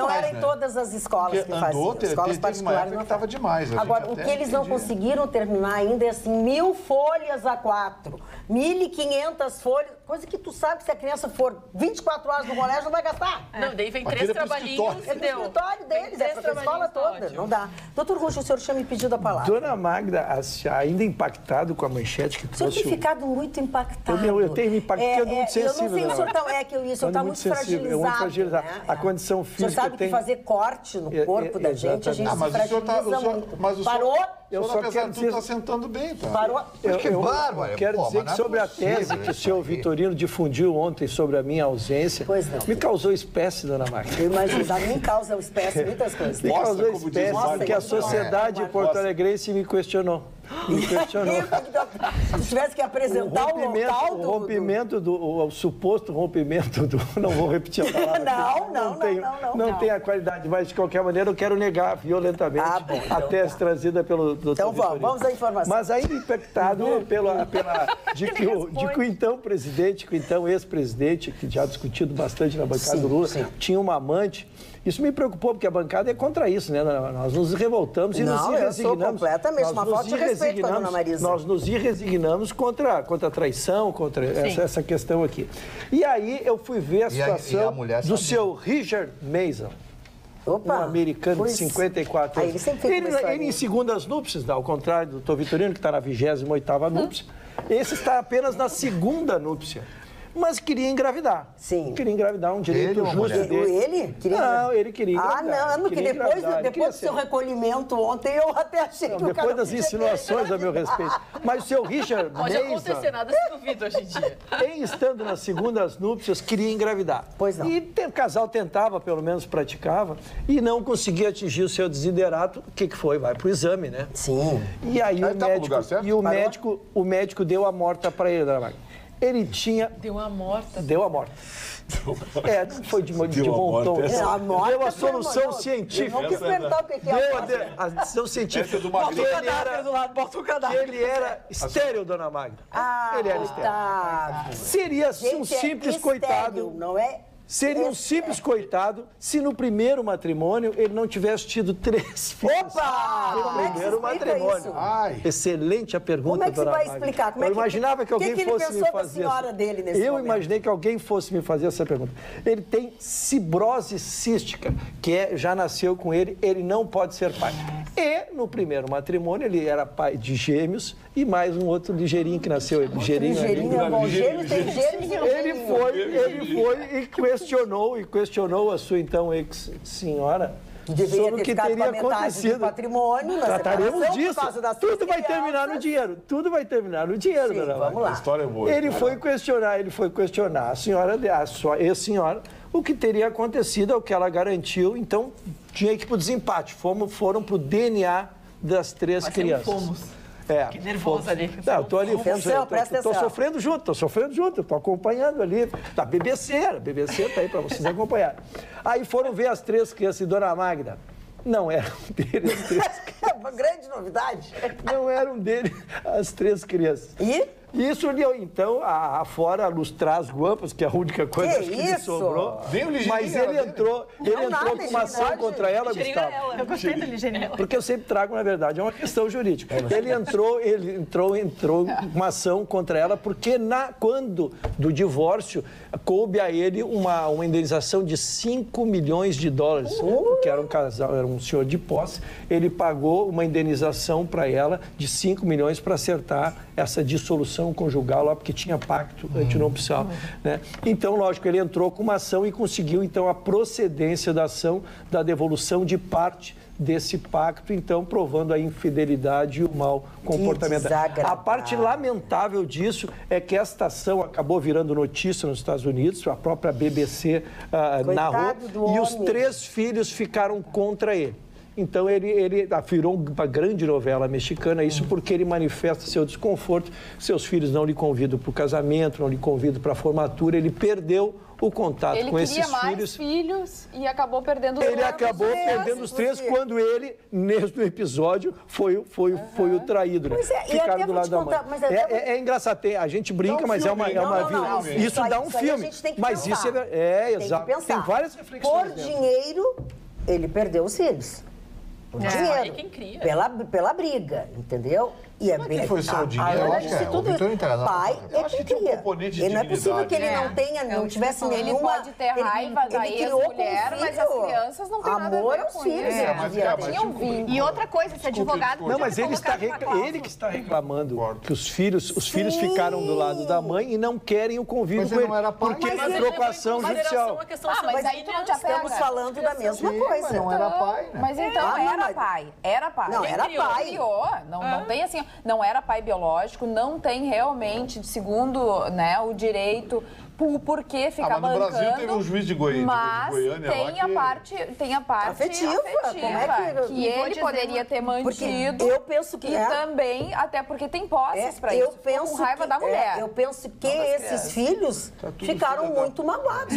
era em todas as escolas que faziam. Escolas particulares não
estava demais.
Agora, o que eles não conseguiram terminar ainda é assim, 1.000 folhas A4, 1.500 folhas, coisa que tu sabe que se a criança for 24 horas no colégio, não vai gastar.
Não, daí vem 3 trabalhinhos.
É do escritório deles, é para a escola toda. Não dá. Doutor Ruxo, o senhor tinha me pedido a palavra.
Dona Magda, ainda impactado com a manchete que trouxe...
O senhor tem ficado muito impactado.
Eu tenho me impactado, porque eu estou muito sensível.
Eu não sei se o senhor está muito fragilizado.
A condição física...
O senhor sabe que fazer corte no corpo da gente, a gente se fragiliza muito. Parou?
Eu só quero dizer... está sentando bem, tá?
Parou?
Eu quero dizer que sobre a tese que o senhor Vitorino difundiu ontem sobre a minha ausência, me causou espécie, Dona Magda.
Eu imagino, a mim causa espécie muitas coisas.
Me causou espécie porque a sociedade porto-alegrense me questionou.
Se tivesse que apresentar
o suposto rompimento do... Não vou repetir a palavra. Não tem a qualidade, mas de qualquer maneira eu quero negar violentamente a tese trazida pelo doutor
Então vamos à informação.
Mas ainda impactado de que o então presidente, que o então ex-presidente, que já discutido bastante na bancada do Lula, tinha uma amante. Isso me preocupou, porque a bancada é contra isso, né? Nós nos revoltamos e nos resignamos.
Eu sou completamente uma falta de respeito com a dona Marisa.
Nós nos resignamos contra a traição, contra essa questão aqui. E aí eu fui ver a situação do seu Richard Mason. Um americano de 54 anos. Ele em segundas núpcias, ao contrário do doutor Vitorino, que está na 28ª núpcia. Esse está apenas na segunda núpcia. Mas queria engravidar.
Sim.
Queria engravidar, um direito justo dele.
Ele?
Não, ele queria engravidar.
Depois do seu recolhimento ontem, eu até achei que o cara...
Depois das insinuações a meu respeito. Mas o seu Richard Mason...
Pode acontecer nada se duvido hoje em dia.
Estando nas segundas núpcias, queria engravidar.
Pois não.
E o casal tentava, pelo menos praticava, e não conseguia atingir o seu desiderato. O que foi? Vai pro exame, né?
Sim.
E aí o médico deu a morta para ele, Dona Magda. Ele tinha...
Deu a morta.
Não foi de montão. Deu a solução científica.
Não quis perguntar o que é.
A decisão científica do
Bota o cadáver do lado, bota o cadáver.
Ele era estéril, Dona Magda. Ele era estéril. Seria um simples coitado.
Não é?
Seria um simples coitado se no primeiro matrimônio ele não tivesse tido 3 filhos. No primeiro matrimônio. Excelente a pergunta,
Como é que você vai explicar?
Eu imaginava que alguém fosse me fazer. Eu imaginei que alguém fosse me fazer essa pergunta. Ele tem cibrose cística, que já nasceu com ele, ele não pode ser pai. E no primeiro matrimônio ele era pai de gêmeos e mais um outro ligeirinho que nasceu. Ligeirinho
é bom. Gêmeos tem gêmeos e
ele foi e questionou a sua então ex-senhora sobre o que teria acontecido.
Patrimônio,
trataremos disso. Tudo vai terminar no dinheiro. Sim,
Dona vamos lá.
A história é boa.
Ele foi questionar a senhora, a sua ex-senhora, o que teria acontecido, é o que ela garantiu. Então, tinha que ir para o desempate. Foram para o DNA das 3 crianças.
Fomos. Que nervosa ali.
Não, eu tô ali, tô sofrendo junto, tô acompanhando ali. A BBC tá aí para vocês acompanharem. Aí foram ver as 3 crianças e Dona Magda, não eram dele as 3 crianças.
É uma grande novidade.
Não eram dele as 3 crianças.
E?
Isso deu, então, fora lustrar as guampas, que é a única coisa que lhe sobrou. Mas ele entrou com uma ação contra ela, Gustavo.
Eu gostei do ligeirinho.
Porque eu sempre trago, na verdade, é uma questão jurídica. Ele entrou com uma ação contra ela, porque quando do divórcio, coube a ele uma indenização de $5 milhões, porque era um casal, era um senhor de posse. Ele pagou uma indenização para ela de $5 milhões para acertar essa dissolução conjugal lá, porque tinha pacto antinupcial, né? Então, lógico, ele entrou com uma ação e conseguiu, então, a procedência da ação da devolução de parte desse pacto, então, provando a infidelidade e o mau comportamento. A parte lamentável disso é que esta ação acabou virando notícia nos Estados Unidos, a própria BBC narrou, e os 3 filhos ficaram contra ele. Então ele virou uma grande novela mexicana, isso porque ele manifesta seu desconforto, seus filhos não lhe convidam para o casamento, não lhe convidam para a formatura, ele perdeu o contato com esses filhos.
Ele queria mais filhos e acabou perdendo os 3.
Ele acabou perdendo os 3 quando ele, nesse episódio, foi o traído, né? Ficaram do lado da mãe. É engraçado, a gente brinca, mas é uma isso dá um filme. Mas isso exato. Tem várias reflexões.
Por dinheiro, ele perdeu os filhos. Por dinheiro.
Quem cria.
Pela briga, entendeu? E
é bem. Foi só o dinheiro.
Eu acho que tudo pai é quem cria. Não é possível que ele não tivesse nenhuma...
Ele pode ter raiva da ex-mulher, mas as crianças não têm nada a ver com isso.
E outra coisa, esse advogado...
Não, mas ele que está reclamando que os filhos ficaram do lado da mãe e não querem o convívio com ele. Porque trocou com a ação judicial.
Mas aí tu não te apega.
Estamos falando da mesma coisa.
Não era pai, né?
Mas então era pai. Era pai.
Não, era pai.
Não tem assim... Não era pai biológico, não tem realmente, segundo, né, o direito, por que ficar bancando.
No Brasil teve um juiz de Goiânia,
mas tem a parte afetiva que ele poderia ter mantido.
Eu penso que
e também, até porque tem posses para isso, com raiva da mulher.
Eu penso que esses filhos ficaram muito magoados.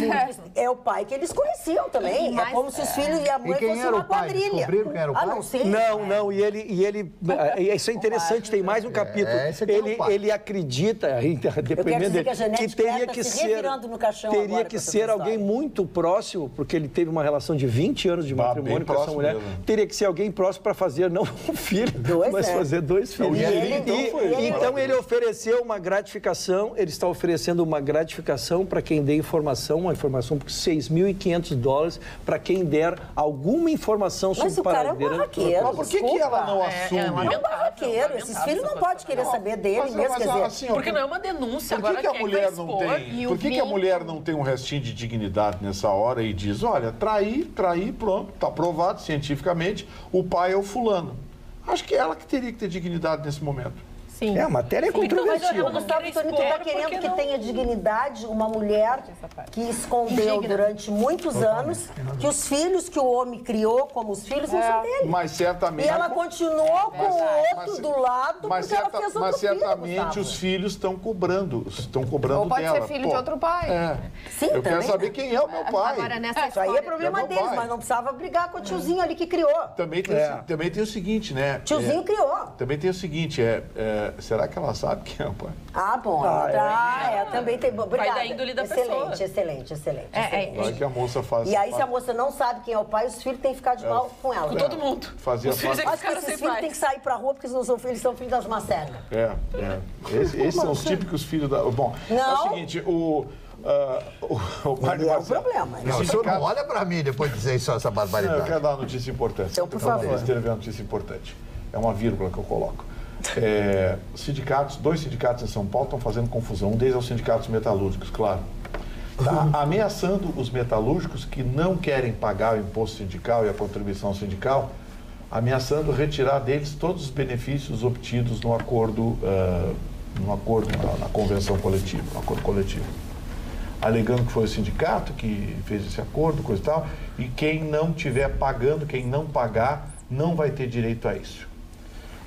É o pai que eles conheciam também. É como se os filhos e a mãe fossem uma quadrilha.
Descobriram quem era o pai?
Não sei.
Não, e ele isso é interessante, tem mais um capítulo. Ele acredita, dependendo dele, que teria que ser alguém muito próximo, porque ele teve uma relação de 20 anos de matrimônio com essa mulher. Mesmo. Teria que ser alguém próximo para fazer não um filho, mas fazer 2 filhos. Então ele ofereceu uma gratificação, ele está oferecendo uma gratificação para quem dê informação, uma informação por $6.500 para quem der alguma informação sobre o paradeiro.
Mas o cara é um barraqueiro.
Mas por que ela não assume?
É um barraqueiro. Esses filhos não podem querer saber dele mesmo.
Assim, porque não é uma denúncia.
Por que a mulher não tem? Por que a mulher não tem um restinho de dignidade nessa hora e diz, olha, trair, pronto, está provado cientificamente, o pai é o fulano. Acho que ela que teria que ter dignidade nesse momento.
Sim. A matéria é controvertida.
Gustavo Tonini, tu está querendo que tenha dignidade uma mulher que escondeu durante muitos anos que os filhos que o homem criou como os filhos não são dele.
Mas certamente...
E ela continuou com o outro do lado porque ela fez outro
Mas certamente os filhos estão cobrando dela.
Ou pode ser filho de outro pai.
Sim,
eu quero saber quem é o meu pai.
Agora, nessa
isso aí é problema deles, mas não precisava brigar com o tiozinho ali que criou.
Também tem o seguinte, né?
Tiozinho criou.
Também tem o seguinte, será que ela sabe quem é o pai?
Bom. Também tem... Obrigada.
Vai da índole da pessoa.
Excelente.
Vai que a moça faz...
E aí, se a moça não sabe quem é o pai, os filhos têm que ficar de mal com ela.
Com todo mundo.
Os filhos
acho que esses filhos têm que sair pra rua porque eles não são filhos, são filhos das macegas.
Esses são os típicos filhos da... Bom, é o seguinte, o Mário
é um problema.
O senhor não olha pra mim depois de dizer isso, essa barbaridade.
Eu quero dar uma notícia importante.
Então, por favor.
Escrever uma notícia importante. É uma vírgula que eu coloco. Dois sindicatos em São Paulo estão fazendo confusão. Um deles é os sindicatos metalúrgicos, claro. Está ameaçando os metalúrgicos que não querem pagar o imposto sindical e a contribuição sindical, ameaçando retirar deles todos os benefícios obtidos no acordo, na convenção coletiva, no acordo coletivo. Alegando que foi o sindicato que fez esse acordo, coisa e tal, e quem não estiver pagando, quem não pagar, não vai ter direito a isso.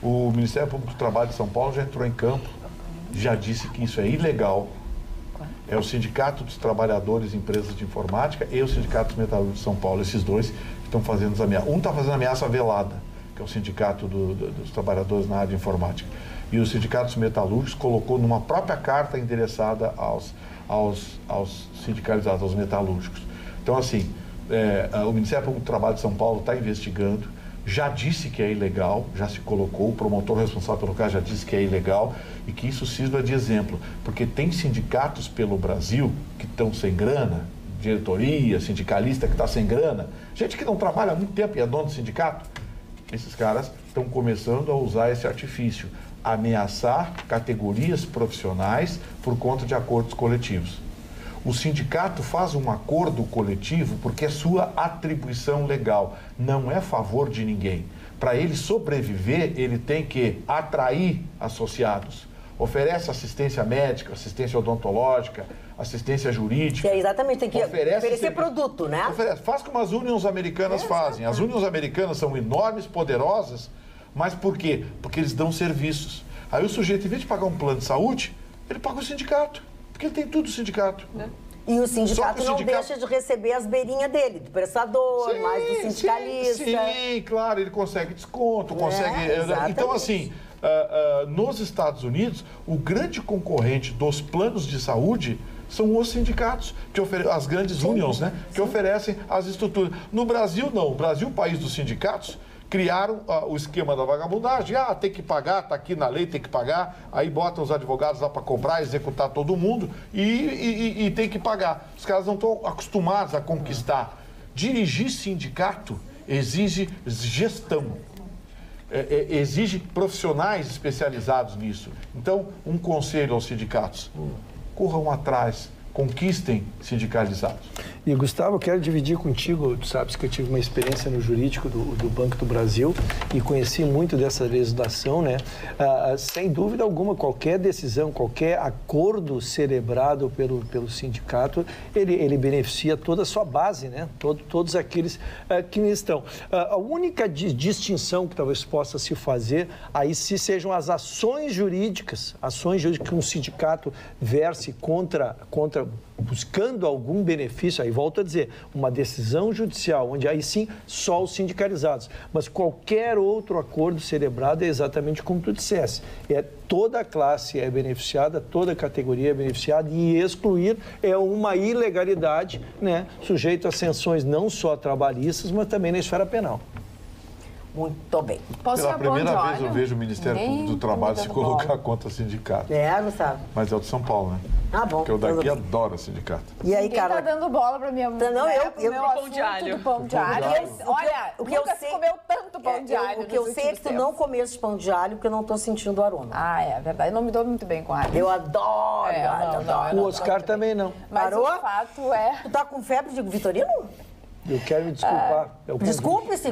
O Ministério Público do Trabalho de São Paulo já entrou em campo, já disse que isso é ilegal. É o Sindicato dos Trabalhadores em Empresas de Informática e o Sindicato dos Metalúrgicos de São Paulo, esses dois que estão fazendo as ameaças. Um está fazendo ameaça velada, que é o Sindicato dos Trabalhadores na área de Informática. E o Sindicato dos Metalúrgicos colocou numa própria carta endereçada aos sindicalizados, aos metalúrgicos. Então, assim, o Ministério Público do Trabalho de São Paulo está investigando, já disse que é ilegal, já se colocou, o promotor responsável pelo caso já disse que é ilegal e que isso sirva de exemplo, porque tem sindicatos pelo Brasil que estão sem grana, diretoria, sindicalista que está sem grana, gente que não trabalha há muito tempo e é dono do sindicato. Esses caras estão começando a usar esse artifício, ameaçar categorias profissionais por conta de acordos coletivos. O sindicato faz um acordo coletivo porque é sua atribuição legal, não é favor de ninguém. Para ele sobreviver, ele tem que atrair associados, oferece assistência médica, assistência odontológica, assistência jurídica.
Que é exatamente, tem que oferecer produto, né?
Faz como as unions americanas fazem. As unions americanas são enormes, poderosas, mas por quê? Porque eles dão serviços. Aí o sujeito, em vez de pagar um plano de saúde, ele paga o sindicato, porque ele tem tudo o sindicato.
E o sindicato não deixa de receber as beirinhas dele, do prestador, mais do sindicalista.
Sim, claro, ele consegue desconto, consegue... Então, assim, nos Estados Unidos, o grande concorrente dos planos de saúde são os sindicatos, as grandes unions, né? Que oferecem as estruturas. No Brasil, não. O Brasil, o país dos sindicatos, criaram o esquema da vagabundagem. Tem que pagar, está aqui na lei, tem que pagar. Aí botam os advogados lá para cobrar, executar todo mundo e tem que pagar. Os caras não estão acostumados a conquistar. Dirigir sindicato exige gestão. Exige profissionais especializados nisso. Então, um conselho aos sindicatos: corram atrás, conquistem sindicalizados.
E, Gustavo, eu quero dividir contigo, tu sabes que eu tive uma experiência no jurídico do Banco do Brasil e conheci muito dessa legislação, né? Sem dúvida alguma, qualquer decisão, qualquer acordo celebrado pelo sindicato, ele beneficia toda a sua base, né? Todos aqueles que estão. A única distinção que talvez possa se fazer, aí se sejam as ações jurídicas que um sindicato verse contra buscando algum benefício, aí volto a dizer, uma decisão judicial, onde aí sim só os sindicalizados, mas qualquer outro acordo celebrado é exatamente como tu dissesse, toda a classe é beneficiada, toda a categoria é beneficiada, e excluir é uma ilegalidade, né, sujeito a sanções não só trabalhistas, mas também na esfera penal.
Muito bem.
Pela primeira vez eu vejo o Ministério Público do Trabalho se colocar contra sindicato.
Gustavo?
Mas é o de São Paulo, né?
Bom.
Porque o daqui adora sindicato.
E aí, cara?
Tá dando bola pra minha mulher, pro meu
pão de alho.
Do pão de alho. Olha, o que eu sei... comeu tanto pão de alho.
O que eu sei é que tu não comeste pão de alho, porque eu não tô sentindo o aroma.
É verdade. Eu não me dou muito bem com alho.
Eu adoro.
O Oscar também não.
Mas parou? O fato é...
Tu tá com febre de Vitorino?
Eu quero me desculpar.
Desculpe-se.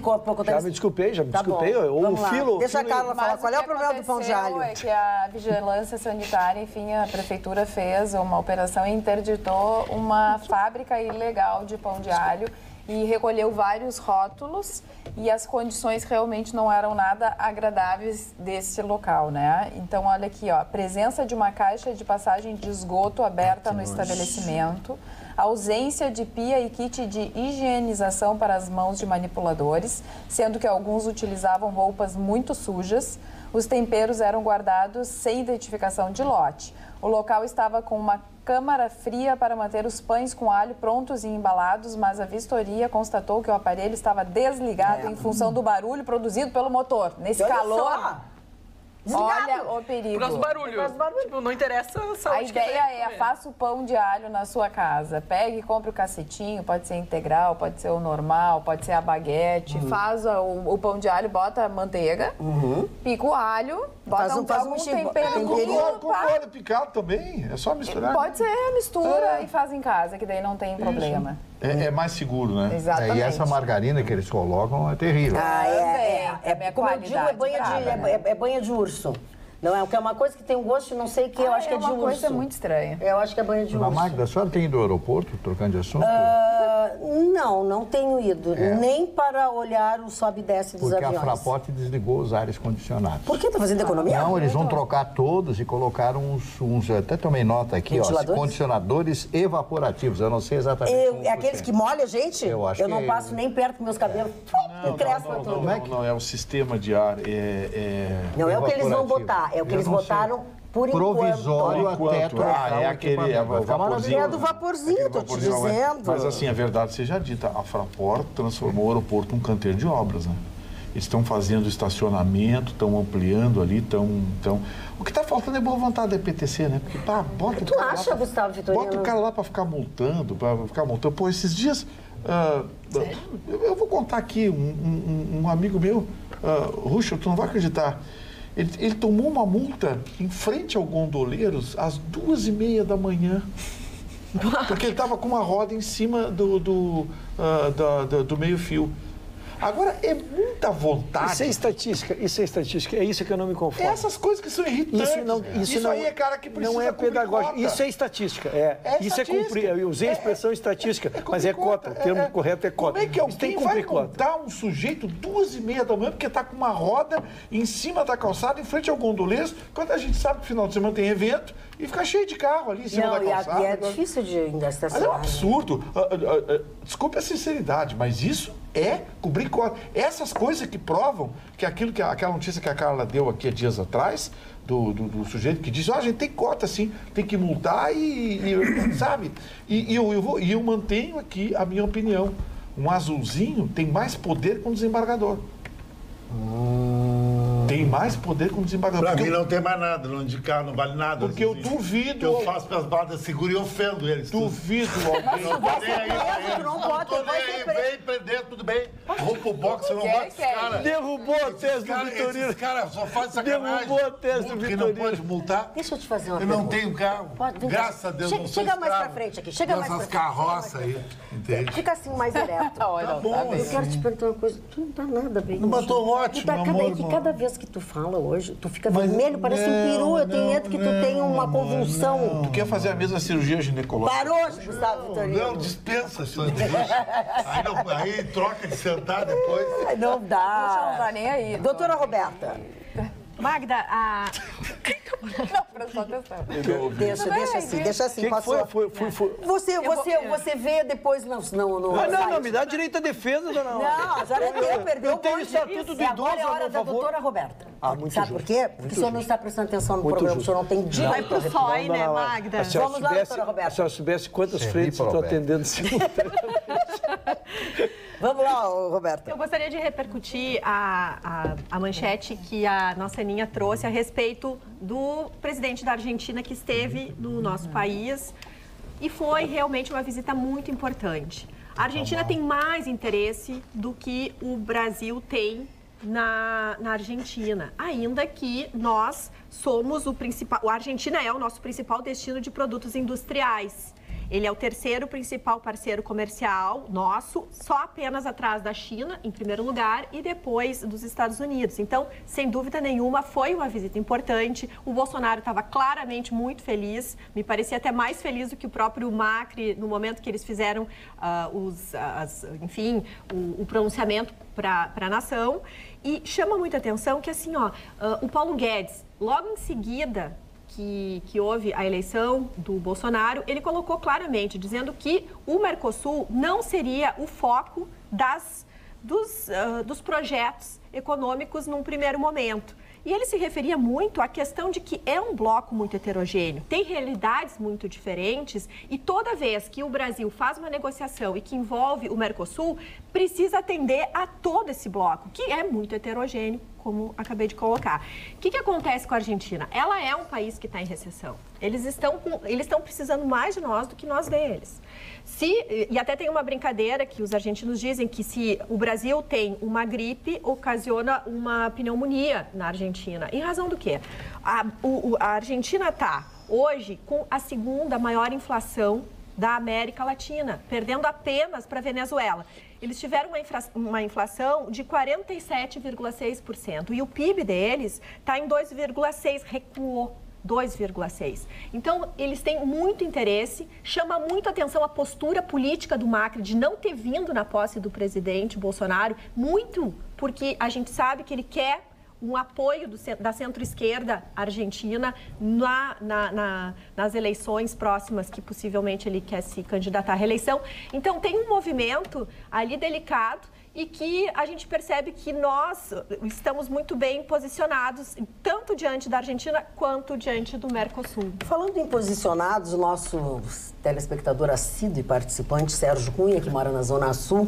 Já me desculpei. Ou o filo...
Deixa a Carla falar. Qual é o problema do pão de alho?
É que a Vigilância Sanitária, enfim, a Prefeitura fez uma operação e interditou uma fábrica ilegal de pão de alho e recolheu vários rótulos e as condições realmente não eram nada agradáveis desse local, né? Então, olha aqui, presença de uma caixa de passagem de esgoto aberta no estabelecimento, ausência de pia e kit de higienização para as mãos de manipuladores, sendo que alguns utilizavam roupas muito sujas. Os temperos eram guardados sem identificação de lote. O local estava com uma câmara fria para manter os pães com alho prontos e embalados, mas a vistoria constatou que o aparelho estava desligado em função do barulho produzido pelo motor. Nesse calor... Olha o perigo.
Por causa do barulho. Tipo, não interessa a saúde.
A ideia faça o pão de alho na sua casa. Pegue e compre o cacetinho, pode ser integral, pode ser o normal, pode ser a baguete. Faz o pão de alho, bota a manteiga, pica o alho, bota algum tempero.
Com óleo picado também, é só misturar.
Pode ser, mistura e faz em casa, que daí não tem problema.
É mais seguro, né?
Exatamente.
E essa margarina que eles colocam é terrível.
Como eu digo, é banha de urso. Não é, porque é uma coisa que tem um gosto, não sei o que, eu acho que é de urso.
É uma coisa muito estranha.
Eu acho que é banha de urso.
Magda, a senhora tem ido ao aeroporto, trocando de assunto?
Não tenho ido. Nem para olhar o sobe e desce dos aviões.
Porque a Fraport desligou os ares condicionados.
Por que? Tá fazendo economia?
Não, eles vão trocar todos e colocaram uns até tomei nota aqui, condicionadores evaporativos. Eu não sei exatamente
É aqueles que molham a gente?
Eu acho
não passo nem perto dos meus cabelos. Crespa tudo.
Não, é o sistema de ar.
Não é o que eles vão botar, é o que eles botaram por
provisório até trocar.
É aquele vaporzinho.
É do vaporzinho, tô te dizendo.
Mas assim, a verdade seja dita, a Fraport transformou o aeroporto num canteiro de obras, né? Eles estão fazendo estacionamento, estão ampliando ali, estão... O que está faltando é boa vontade da EPTC, né? Porque, bota
tu acha, Gustavo Vitorino?
Bota o cara lá para ficar multando, Pô, esses dias... eu vou contar aqui, um amigo meu, Ruxa, tu não vai acreditar, ele tomou uma multa em frente ao Gondoleiros às 2h30 da manhã, porque ele estava com uma roda em cima do meio-fio. Agora, é muita vontade.
Isso é estatística, é isso que eu não me conformo.
Essas coisas que são irritantes. Isso aí é cara que precisa.
Não é pedagógico,
cota.
Isso é estatística. Isso
estatística.
é cumprir. Eu usei a expressão estatística, mas é cota. O termo correto é cota.
Como é que alguém vai
cota.
montar um sujeito 2h30 da manhã porque está com uma roda em cima da calçada, em frente ao gondoleiro, quando a gente sabe que no final de semana tem evento e fica cheio de carro ali em cima da calçada.
E é difícil de ainda estacionar.
Mas é um absurdo. Desculpe a sinceridade, mas isso é cobrir cota. Essas coisas que provam que aquela notícia que a Carla deu aqui há dias atrás, do sujeito que disse, a gente tem cota sim, tem que multar sabe? E eu mantenho aqui a minha opinião. Um azulzinho tem mais poder que um desembargador. Tem mais poder que um desembargador.
Pra mim não tem mais nada, não de carro, não vale nada.
Porque eu duvido.
Eu faço para as balas seguras e ofendo eles.
Duvido alguém.
Não tô nem aí,
não pode.
Vem prender, tudo bem. Vou pro boxe, não bate os caras.
Derrubou a tese do Vitorino.
Esses caras só fazem sacanagem.
Derrubou a tese do
Porque
Vitorino.
não pode multar.
Deixa eu te fazer uma
Eu
pergunta.
não tenho carro. Graças a Deus, não sou
Chega mais pra
escravo
frente aqui. Chega mais pra
dessas
frente.
carroças aí, entende?
Fica assim mais direto.
Tá
bom,
Eu quero te perguntar uma coisa. Tu não tá nada bem.
Não, mas tô ótimo, meu amor, irmão.
Cada vez que tu fala hoje, tu fica vermelho, parece um peru. Eu tenho medo que tu tenha uma convulsão.
Tu quer fazer a mesma cirurgia ginecológica?
Parou, Gustavo Vitorino.
Não, dispensa isso. Aí troca de sentar depois.
Ai, não dá.
Não tá nem aí.
Doutora Roberta.
Magda,
Não, prestou atenção.
Deixa assim. Passou. Você vê depois no
Não, me dá direito à defesa, dona Olga.
Não, já perdeu
Eu tenho o estatuto do idoso,
agora é a hora
por
da
favor.
doutora Roberta.
Muito
Sabe
justo.
por quê? Porque o senhor não está prestando atenção no
Muito
programa,
justo.
o senhor não tem direito.
vai pro FOI, né, Magda?
Vamos lá, doutora Roberta.
Se a senhora soubesse quantas
Servi
frentes eu estou
Roberta.
atendendo simultaneamente.
Vamos lá, Roberta.
Eu gostaria de repercutir a manchete que a nossa Aninha trouxe a respeito do presidente da Argentina que esteve no nosso país e foi realmente uma visita muito importante. A Argentina tem mais interesse do que o Brasil tem na Argentina, ainda que nós somos o principal, a Argentina é o nosso principal destino de produtos industriais. Ele é o terceiro principal parceiro comercial nosso, só apenas atrás da China, em primeiro lugar, e depois dos Estados Unidos. Então, sem dúvida nenhuma, foi uma visita importante. O Bolsonaro estava claramente muito feliz, me parecia até mais feliz do que o próprio Macri, no momento que eles fizeram o pronunciamento para a nação. E chama muita atenção que, assim, o Paulo Guedes, logo em seguida que houve a eleição do Bolsonaro, ele colocou claramente, dizendo que o Mercosul não seria o foco dos projetos econômicos num primeiro momento. E ele se referia muito à questão de que é um bloco muito heterogêneo, tem realidades muito diferentes e toda vez que o Brasil faz uma negociação e que envolve o Mercosul, precisa atender a todo esse bloco, que é muito heterogêneo, como acabei de colocar. O que acontece com a Argentina? Ela é um país que está em recessão. Eles estão precisando mais de nós do que nós deles. E até tem uma brincadeira que os argentinos dizem que se o Brasil tem uma gripe, ocasiona uma pneumonia na Argentina. Em razão do quê? A Argentina está hoje com a segunda maior inflação da América Latina, perdendo apenas para a Venezuela. Eles tiveram uma inflação de 47,6% e o PIB deles está em 2,6%, recuou 2,6%. Então, eles têm muito interesse, chama muito atenção a postura política do Macri de não ter vindo na posse do presidente Bolsonaro, muito porque a gente sabe que ele quer um apoio da centro-esquerda argentina nas eleições próximas, que possivelmente ele quer se candidatar à reeleição. Então, tem um movimento ali delicado e que a gente percebe que nós estamos muito bem posicionados, tanto diante da Argentina quanto diante do Mercosul.
Falando em posicionados, o nosso telespectador assíduo e participante, Sérgio Cunha, que mora na Zona Sul,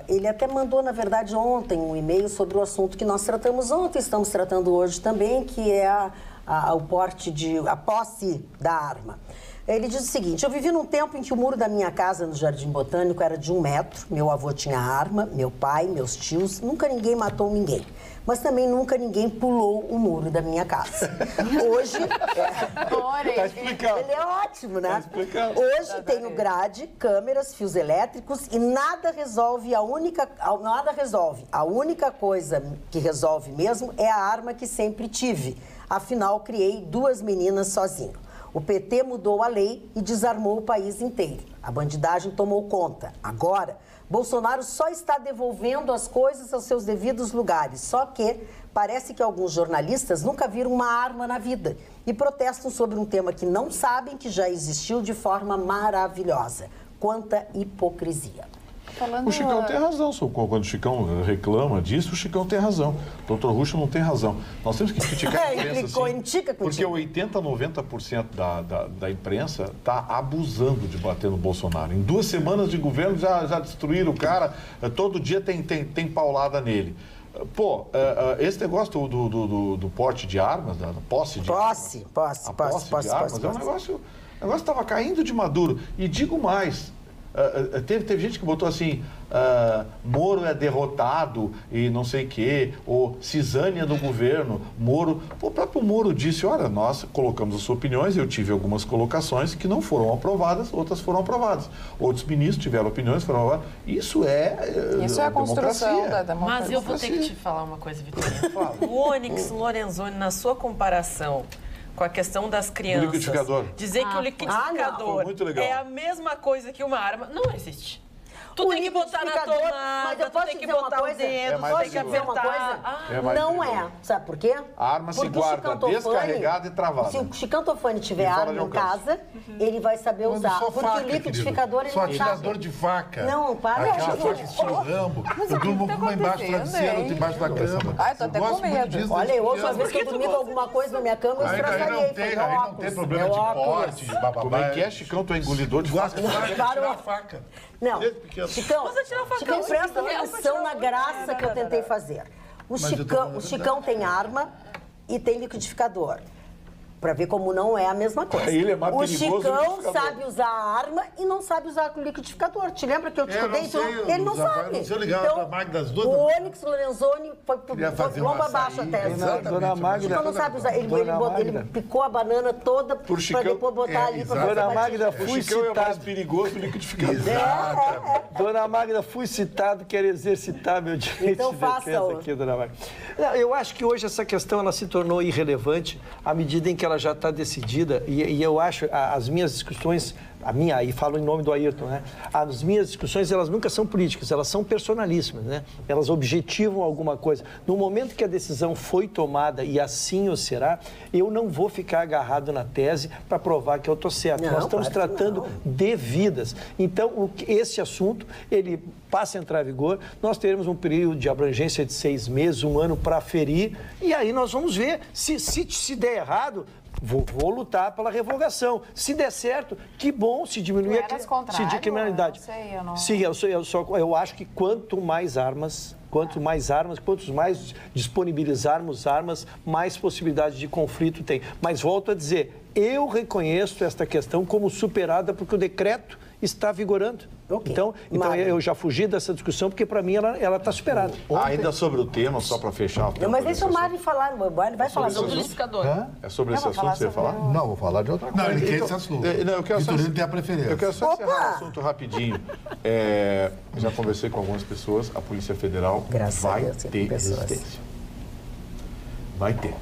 ele até mandou, na verdade, ontem um e-mail sobre o assunto que nós tratamos ontem, estamos tratando hoje também, que é a posse da arma. Ele diz o seguinte: eu vivi num tempo em que o muro da minha casa no Jardim Botânico era de 1 metro, meu avô tinha arma, meu pai, meus tios, nunca ninguém matou ninguém. Mas também nunca ninguém pulou o muro da minha casa. Hoje...
Tá explicado.
Ele é ótimo, né?
Tá explicado.
Hoje tenho grade, câmeras, fios elétricos e nada resolve. A única coisa que resolve mesmo é a arma que sempre tive. Afinal, criei 2 meninas sozinho. O PT mudou a lei e desarmou o país inteiro. A bandidagem tomou conta. Agora, Bolsonaro só está devolvendo as coisas aos seus devidos lugares. Só que parece que alguns jornalistas nunca viram uma arma na vida e protestam sobre um tema que não sabem que já existiu de forma maravilhosa. Quanta hipocrisia.
O Chicão tem razão, quando o Chicão reclama disso, o Chicão tem razão. O doutor Russo não tem razão. Nós temos que criticar a imprensa, porque 80% a 90% da imprensa está abusando de bater no Bolsonaro. Em 2 semanas de governo já destruíram o cara, todo dia tem paulada nele. Pô, esse negócio do porte de armas, da posse de armas... Posse de armas é um negócio... O negócio estava caindo de maduro. E digo mais... Teve gente que botou assim, Moro é derrotado e não sei o quê, ou cisânia do governo, Moro... O próprio Moro disse, olha, nós colocamos as suas opiniões, eu tive algumas colocações que não foram aprovadas, outras foram aprovadas. Outros ministros tiveram opiniões, foram aprovadas. Isso é
a construção da democracia.
Mas eu vou ter que te falar uma coisa, Vitória. O Onyx Lorenzoni, na sua comparação... com a questão das crianças.
O liquidificador.
Dizer que o liquidificador é a mesma coisa que uma arma, não existe. Tu tem que botar na tomada, tu tem que botar o dedo, tu tem que apertar.
Não é. Sabe por quê?
A arma se guarda descarregada e travada.
Se o Chicão Tofani tiver arma em casa, ele vai saber usar. Porque o liquidificador, ele
só
não sabe.
atirador de faca.
Não, para.
Aquela faca estilo Rambo. Eu durmo com uma embaixo do travesseiro, outra embaixo da cama.
Ai, tô até com medo.
Olha, eu outra vez que eu dormi com alguma coisa na minha cama, eu estraçalhei.
Aí não tem problema de porte, de bababá.
Como é que é, Chicão? Tu é engolidor de faca?
Tirar a faca.
Não, Chicão, presta atenção na graça que eu tentei fazer. O Chicão tem arma e tem liquidificador. Pra ver como não é a mesma coisa.
Ele é mais
o
perigoso
Chicão sabe usar a arma e não sabe usar o liquidificador. Te lembra que eu te estudei? Ele não sabe.
Se eu ligar pra Magda das duas...
O Onyx Lorenzoni foi lomba abaixo até.
Dona Magda...
O Chicão não sabe usar. Ele picou a banana toda pra depois botar ali pra fazer.
Dona Magda, fui
citado. O Chicão é mais perigoso do liquidificador.
Dona Magda, fui citado, quero exercitar meu direito de defesa aqui, Dona Magda. Eu acho que hoje essa questão ela se tornou irrelevante à medida em que ela já está decidida, e eu acho, as minhas discussões, aí falo em nome do Ayrton, né? As minhas discussões, elas nunca são políticas, elas são personalíssimas, né? Elas objetivam alguma coisa. No momento que a decisão foi tomada, e assim o será, eu não vou ficar agarrado na tese para provar que eu estou certo. Nós estamos tratando de vidas. Então, esse assunto, ele passa a entrar em vigor, nós teremos um período de abrangência de 6 meses, 1 ano para aferir, e aí nós vamos ver se der errado. Vou lutar pela revogação. Se der certo, que bom, se diminuir a criminalidade.
Não sei,
Sim, eu acho que quanto mais armas, quantos mais disponibilizarmos armas, mais possibilidade de conflito tem. Mas volto a dizer, eu reconheço esta questão como superada porque o decreto está vigorando. Okay. Então eu já fugi dessa discussão porque para mim ela está superada.
Ainda sobre o tema, só para fechar.
Mas deixa o Mário falar, o Mário vai falar sobre o liquidificador.
É sobre esse assunto que você ia falar?
Não, vou falar de outra coisa.
Não, ele quer esse assunto.
Eu quero só
tem a preferência.
Eu quero só encerrar o assunto rapidinho. Já conversei com algumas pessoas, a Polícia Federal vai ter resistência. Vai ter.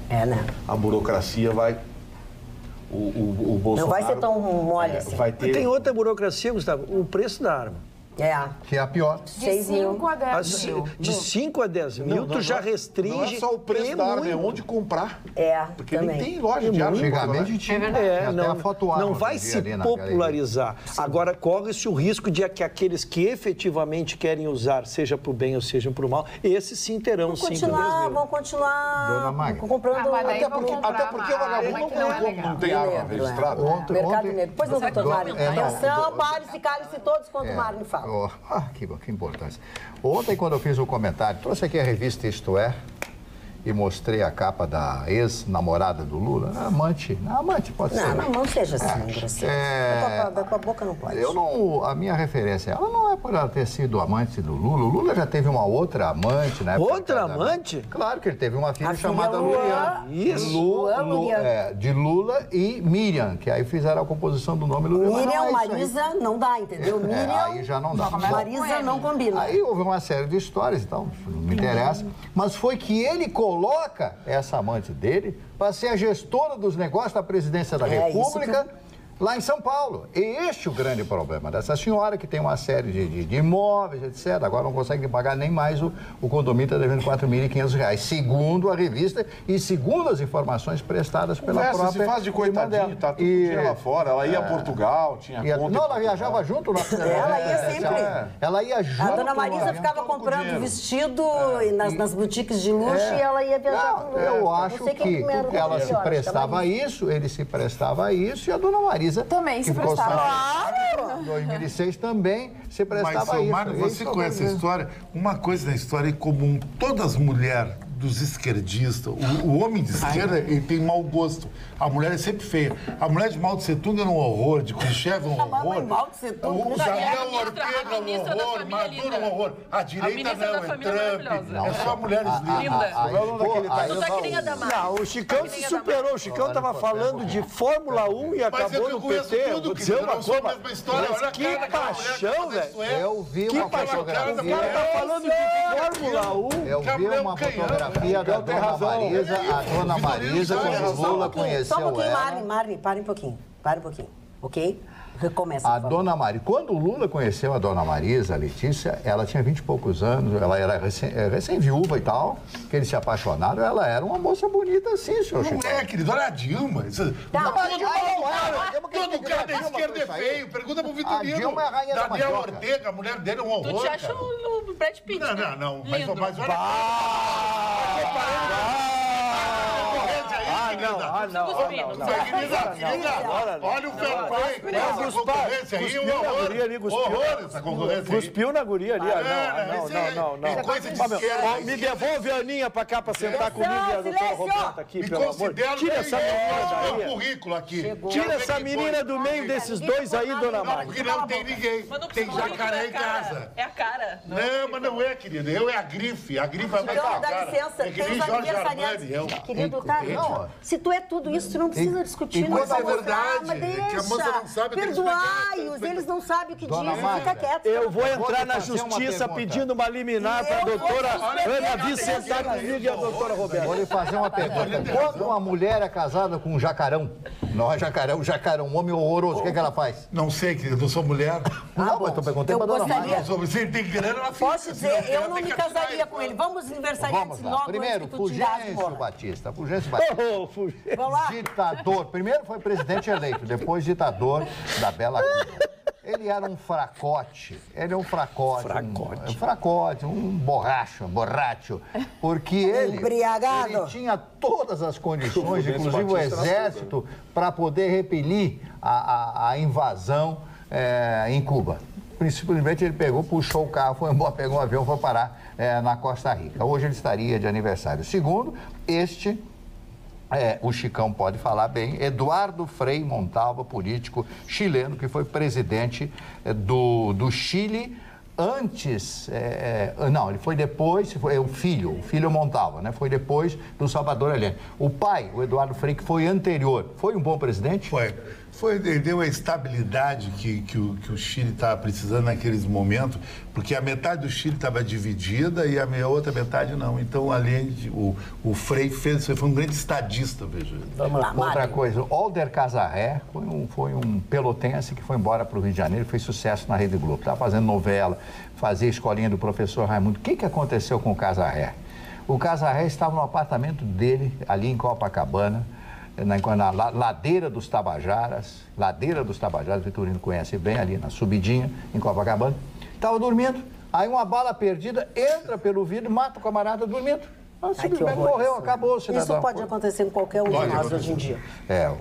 Né?
A burocracia vai... O Bolsonaro...
Não vai ser tão mole assim.
Vai ter... Tem outra burocracia, Gustavo, o preço da arma.
Que é a pior.
De 5 a 10 mil.
De 5 a 10 mil, tu já restringe.
Não é só o preço da arma, é onde comprar.
Porque
nem tem loja de arma.
Antigamente tinha até a foto arma.
Não vai se popularizar. Agora, corre-se o risco de que aqueles que efetivamente querem usar, seja para o bem ou seja para o mal, esses sim terão 5 a 10 mil.
Vão continuar comprando.
Até porque o vagabundo não tem arma registrada.
Mercado Negro. Pois não, doutor Mário. Atenção, pare-se, cale-se todos quanto o Mário me fala.
Que importância. Ontem, quando eu fiz o comentário, trouxe aqui a revista Isto É, e mostrei a capa da ex-namorada do Lula. Amante pode ser.
Não seja assim, grosseiro. Da tua boca não pode.
A minha referência, ela não é por ela ter sido amante do Lula. O Lula já teve uma outra amante, né?
Outra amante?
Claro que ele teve uma filha chamada
Luan.
Isso. De Lula e Miriam, que aí fizeram a composição do nome Lula.
Miriam, Marisa, não dá, entendeu? Miriam,
aí já não dá.
Marisa não combina.
Aí houve uma série de histórias, então, não me interessa. Mas foi que ele coloca essa amante dele para ser a gestora dos negócios da presidência da República lá em São Paulo. E este é o grande problema dessa senhora, que tem uma série de imóveis, etc. Agora não consegue pagar nem mais o condomínio, está devendo R$4.500, segundo a revista e segundo as informações prestadas pela própria...
Se faz de coitadinho, tá tudo dia lá fora. Ela ia a Portugal, tinha conta...
Não, ela viajava junto.
Ela ia sempre.
Ela ia junto.
A dona Marisa ficava comprando vestido nas boutiques de luxo e ela ia viajar com o Lula.
Eu acho que ela se prestava a isso, ele se prestava a isso e a dona Marisa
também se prestava.
Em 2006 também se prestava a isso.
Mas, Mário, você conhece a história? Uma coisa na história é comum. Todas as mulheres dos esquerdistas, o homem de esquerda, ele tem mau gosto. A mulher é sempre feia. A mulher de Mao Tse Tung é um horror, de Khrushchev é um horror.
Mao Tse Tung,
o Daniel Ortega é um horror, Maduro é um horror. A direita não, é Trump. É só mulheres lindas.
Não tá que nem a Damares.
Não, o Chicão se superou. O Chicão estava falando de Fórmula 1 e acabou no PT. Vou dizer uma coisa. Mas que paixão, velho.
Eu vi uma fotografia.
O cara tá falando de Fórmula 1.
Eu vi uma fotografia da dona Marisa, a dona Marisa, quando o Lula conheceu
Só um pouquinho,
ela.
Marli, para um pouquinho, ok? Recomeça.
A dona Marisa, quando o Lula conheceu a dona Marisa, a Letícia, ela tinha 20 e poucos anos, ela era recém-viúva e tal, que eles se apaixonaram, ela era uma moça bonita assim, senhor Chico.
Não é, querido, olha a Dilma. Todo cara da esquerda é feio, pergunta pro Vitorino.
A Dilma é a rainha da
Daniel
mandioca.
Ortega, a mulher dele é um horror.
Tu te acha o Brad Pitt?
Não, mas olha... Olha o fair play. Essa concorrência aí é um horror. Essa concorrência aí.
Cuspiu na guria ali. Não.
É coisa de esquerda.
Me devolve a Aninha pra cá pra sentar comigo e a doutora Roberta aqui, pelo amor de Deus. Tira essa menina daí.
Currículo aqui.
Tira essa menina do meio desses dois aí, dona Mari.
Porque não tem ninguém. Tem jacaré em casa.
É a cara.
Não, mas não é, querido. Eu é a grife. A grife vai mais
Então, dá licença,
É que
tem
nem
os
Jorge
aniversariantes.
Armani.
Querido, tá? Se tu é tudo isso, tu não precisa discutir.
Mas
não
é
vamos
verdade,
mas deixa.
que a moça não sabe o que eles
Perdoai-os, eles não sabem o que
Dona
dizem,
Marta,
fica quieto.
Eu vou entrar na
fazer uma
justiça
pergunta.
pedindo uma liminar pra doutora Ana Vi sentar comigo e a doutora Roberta.
Vou lhe fazer uma pergunta. Quando uma mulher é casada com um jacarão, não é jacarão, um homem horroroso, o que ela faz?
Não sei, querido. Eu sou mulher.
Não, mas eu perguntei
Eu
pra dona Marta.
gostaria.
Você tem grana, ela fica.
Posso dizer, eu não me casaria com ele. Vamos aniversariantes
Vamos lá.
logo
Primeiro,
antes que tu tirasse
Fulgêncio
fora.
Batista. Fulgêncio Batista.
Vamos lá?
Ditador. Primeiro foi presidente eleito, depois ditador da Bela Cuba. Ele era um fracote. Ele é um fracote. Um borracho. Porque ele tinha todas as condições, inclusive o exército, para poder repelir a invasão em Cuba. Simplesmente ele pegou, puxou o carro, foi embora, pegou um avião, foi parar na Costa Rica. Hoje ele estaria de aniversário. Segundo, o Chicão pode falar bem, Eduardo Frei Montalva, político chileno, que foi presidente do Chile antes, ele foi depois, foi o filho Montalva, né? Foi depois do Salvador Allende. O pai, o Eduardo Frei, que foi anterior, foi um bom presidente?
Ele deu a estabilidade que o Chile estava precisando naqueles momentos, porque a metade do Chile estava dividida e a outra metade não. Então, Allende, o Frei foi um grande estadista, veja.
Vamos lá,
Outra coisa, Older Casarré foi um pelotense que foi embora para o Rio de Janeiro, fez sucesso na Rede Globo. Estava fazendo novela, fazia escolinha do professor Raimundo. O que aconteceu com o Casarré? O Casarré estava no apartamento dele, ali em Copacabana, na ladeira dos Tabajaras, o Vitorino conhece bem, ali na subidinha, em Copacabana. Estava dormindo, aí uma bala perdida entra pelo vidro e mata o camarada dormindo. Simplesmente morreu, acabou o cidadão.
Isso pode acontecer com qualquer um de nós hoje em dia.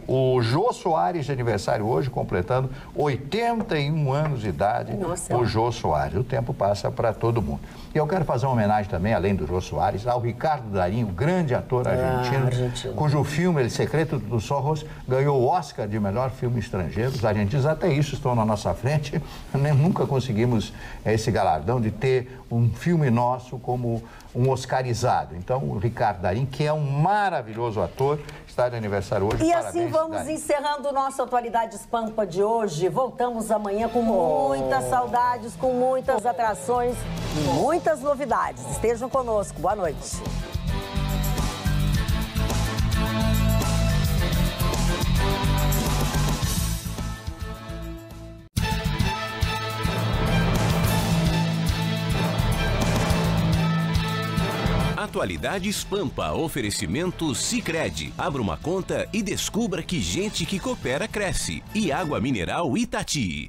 O Jô Soares de aniversário hoje, completando 81 anos de idade.
Nossa.
O Jô Soares. O tempo passa para todo mundo. E eu quero fazer uma homenagem também, além do Jô Soares, ao Ricardo Darín, o grande ator argentino, cujo filme El Secreto dos Ojos ganhou o Oscar de melhor filme estrangeiro. Os argentinos até isso estão na nossa frente. Nunca conseguimos esse galardão de ter um filme nosso como um oscarizado. Então, o Ricardo Darín, que é um maravilhoso ator, está de aniversário hoje.
E
parabéns,
assim vamos
Darín.
encerrando o nosso Atualidades Pampa de hoje. Voltamos amanhã com muitas saudades, com muitas atrações e muitas novidades. Estejam conosco. Boa noite.
Atualidades Pampa, oferecimento Sicredi. Abra uma conta e descubra que gente que coopera cresce. E água mineral Itati.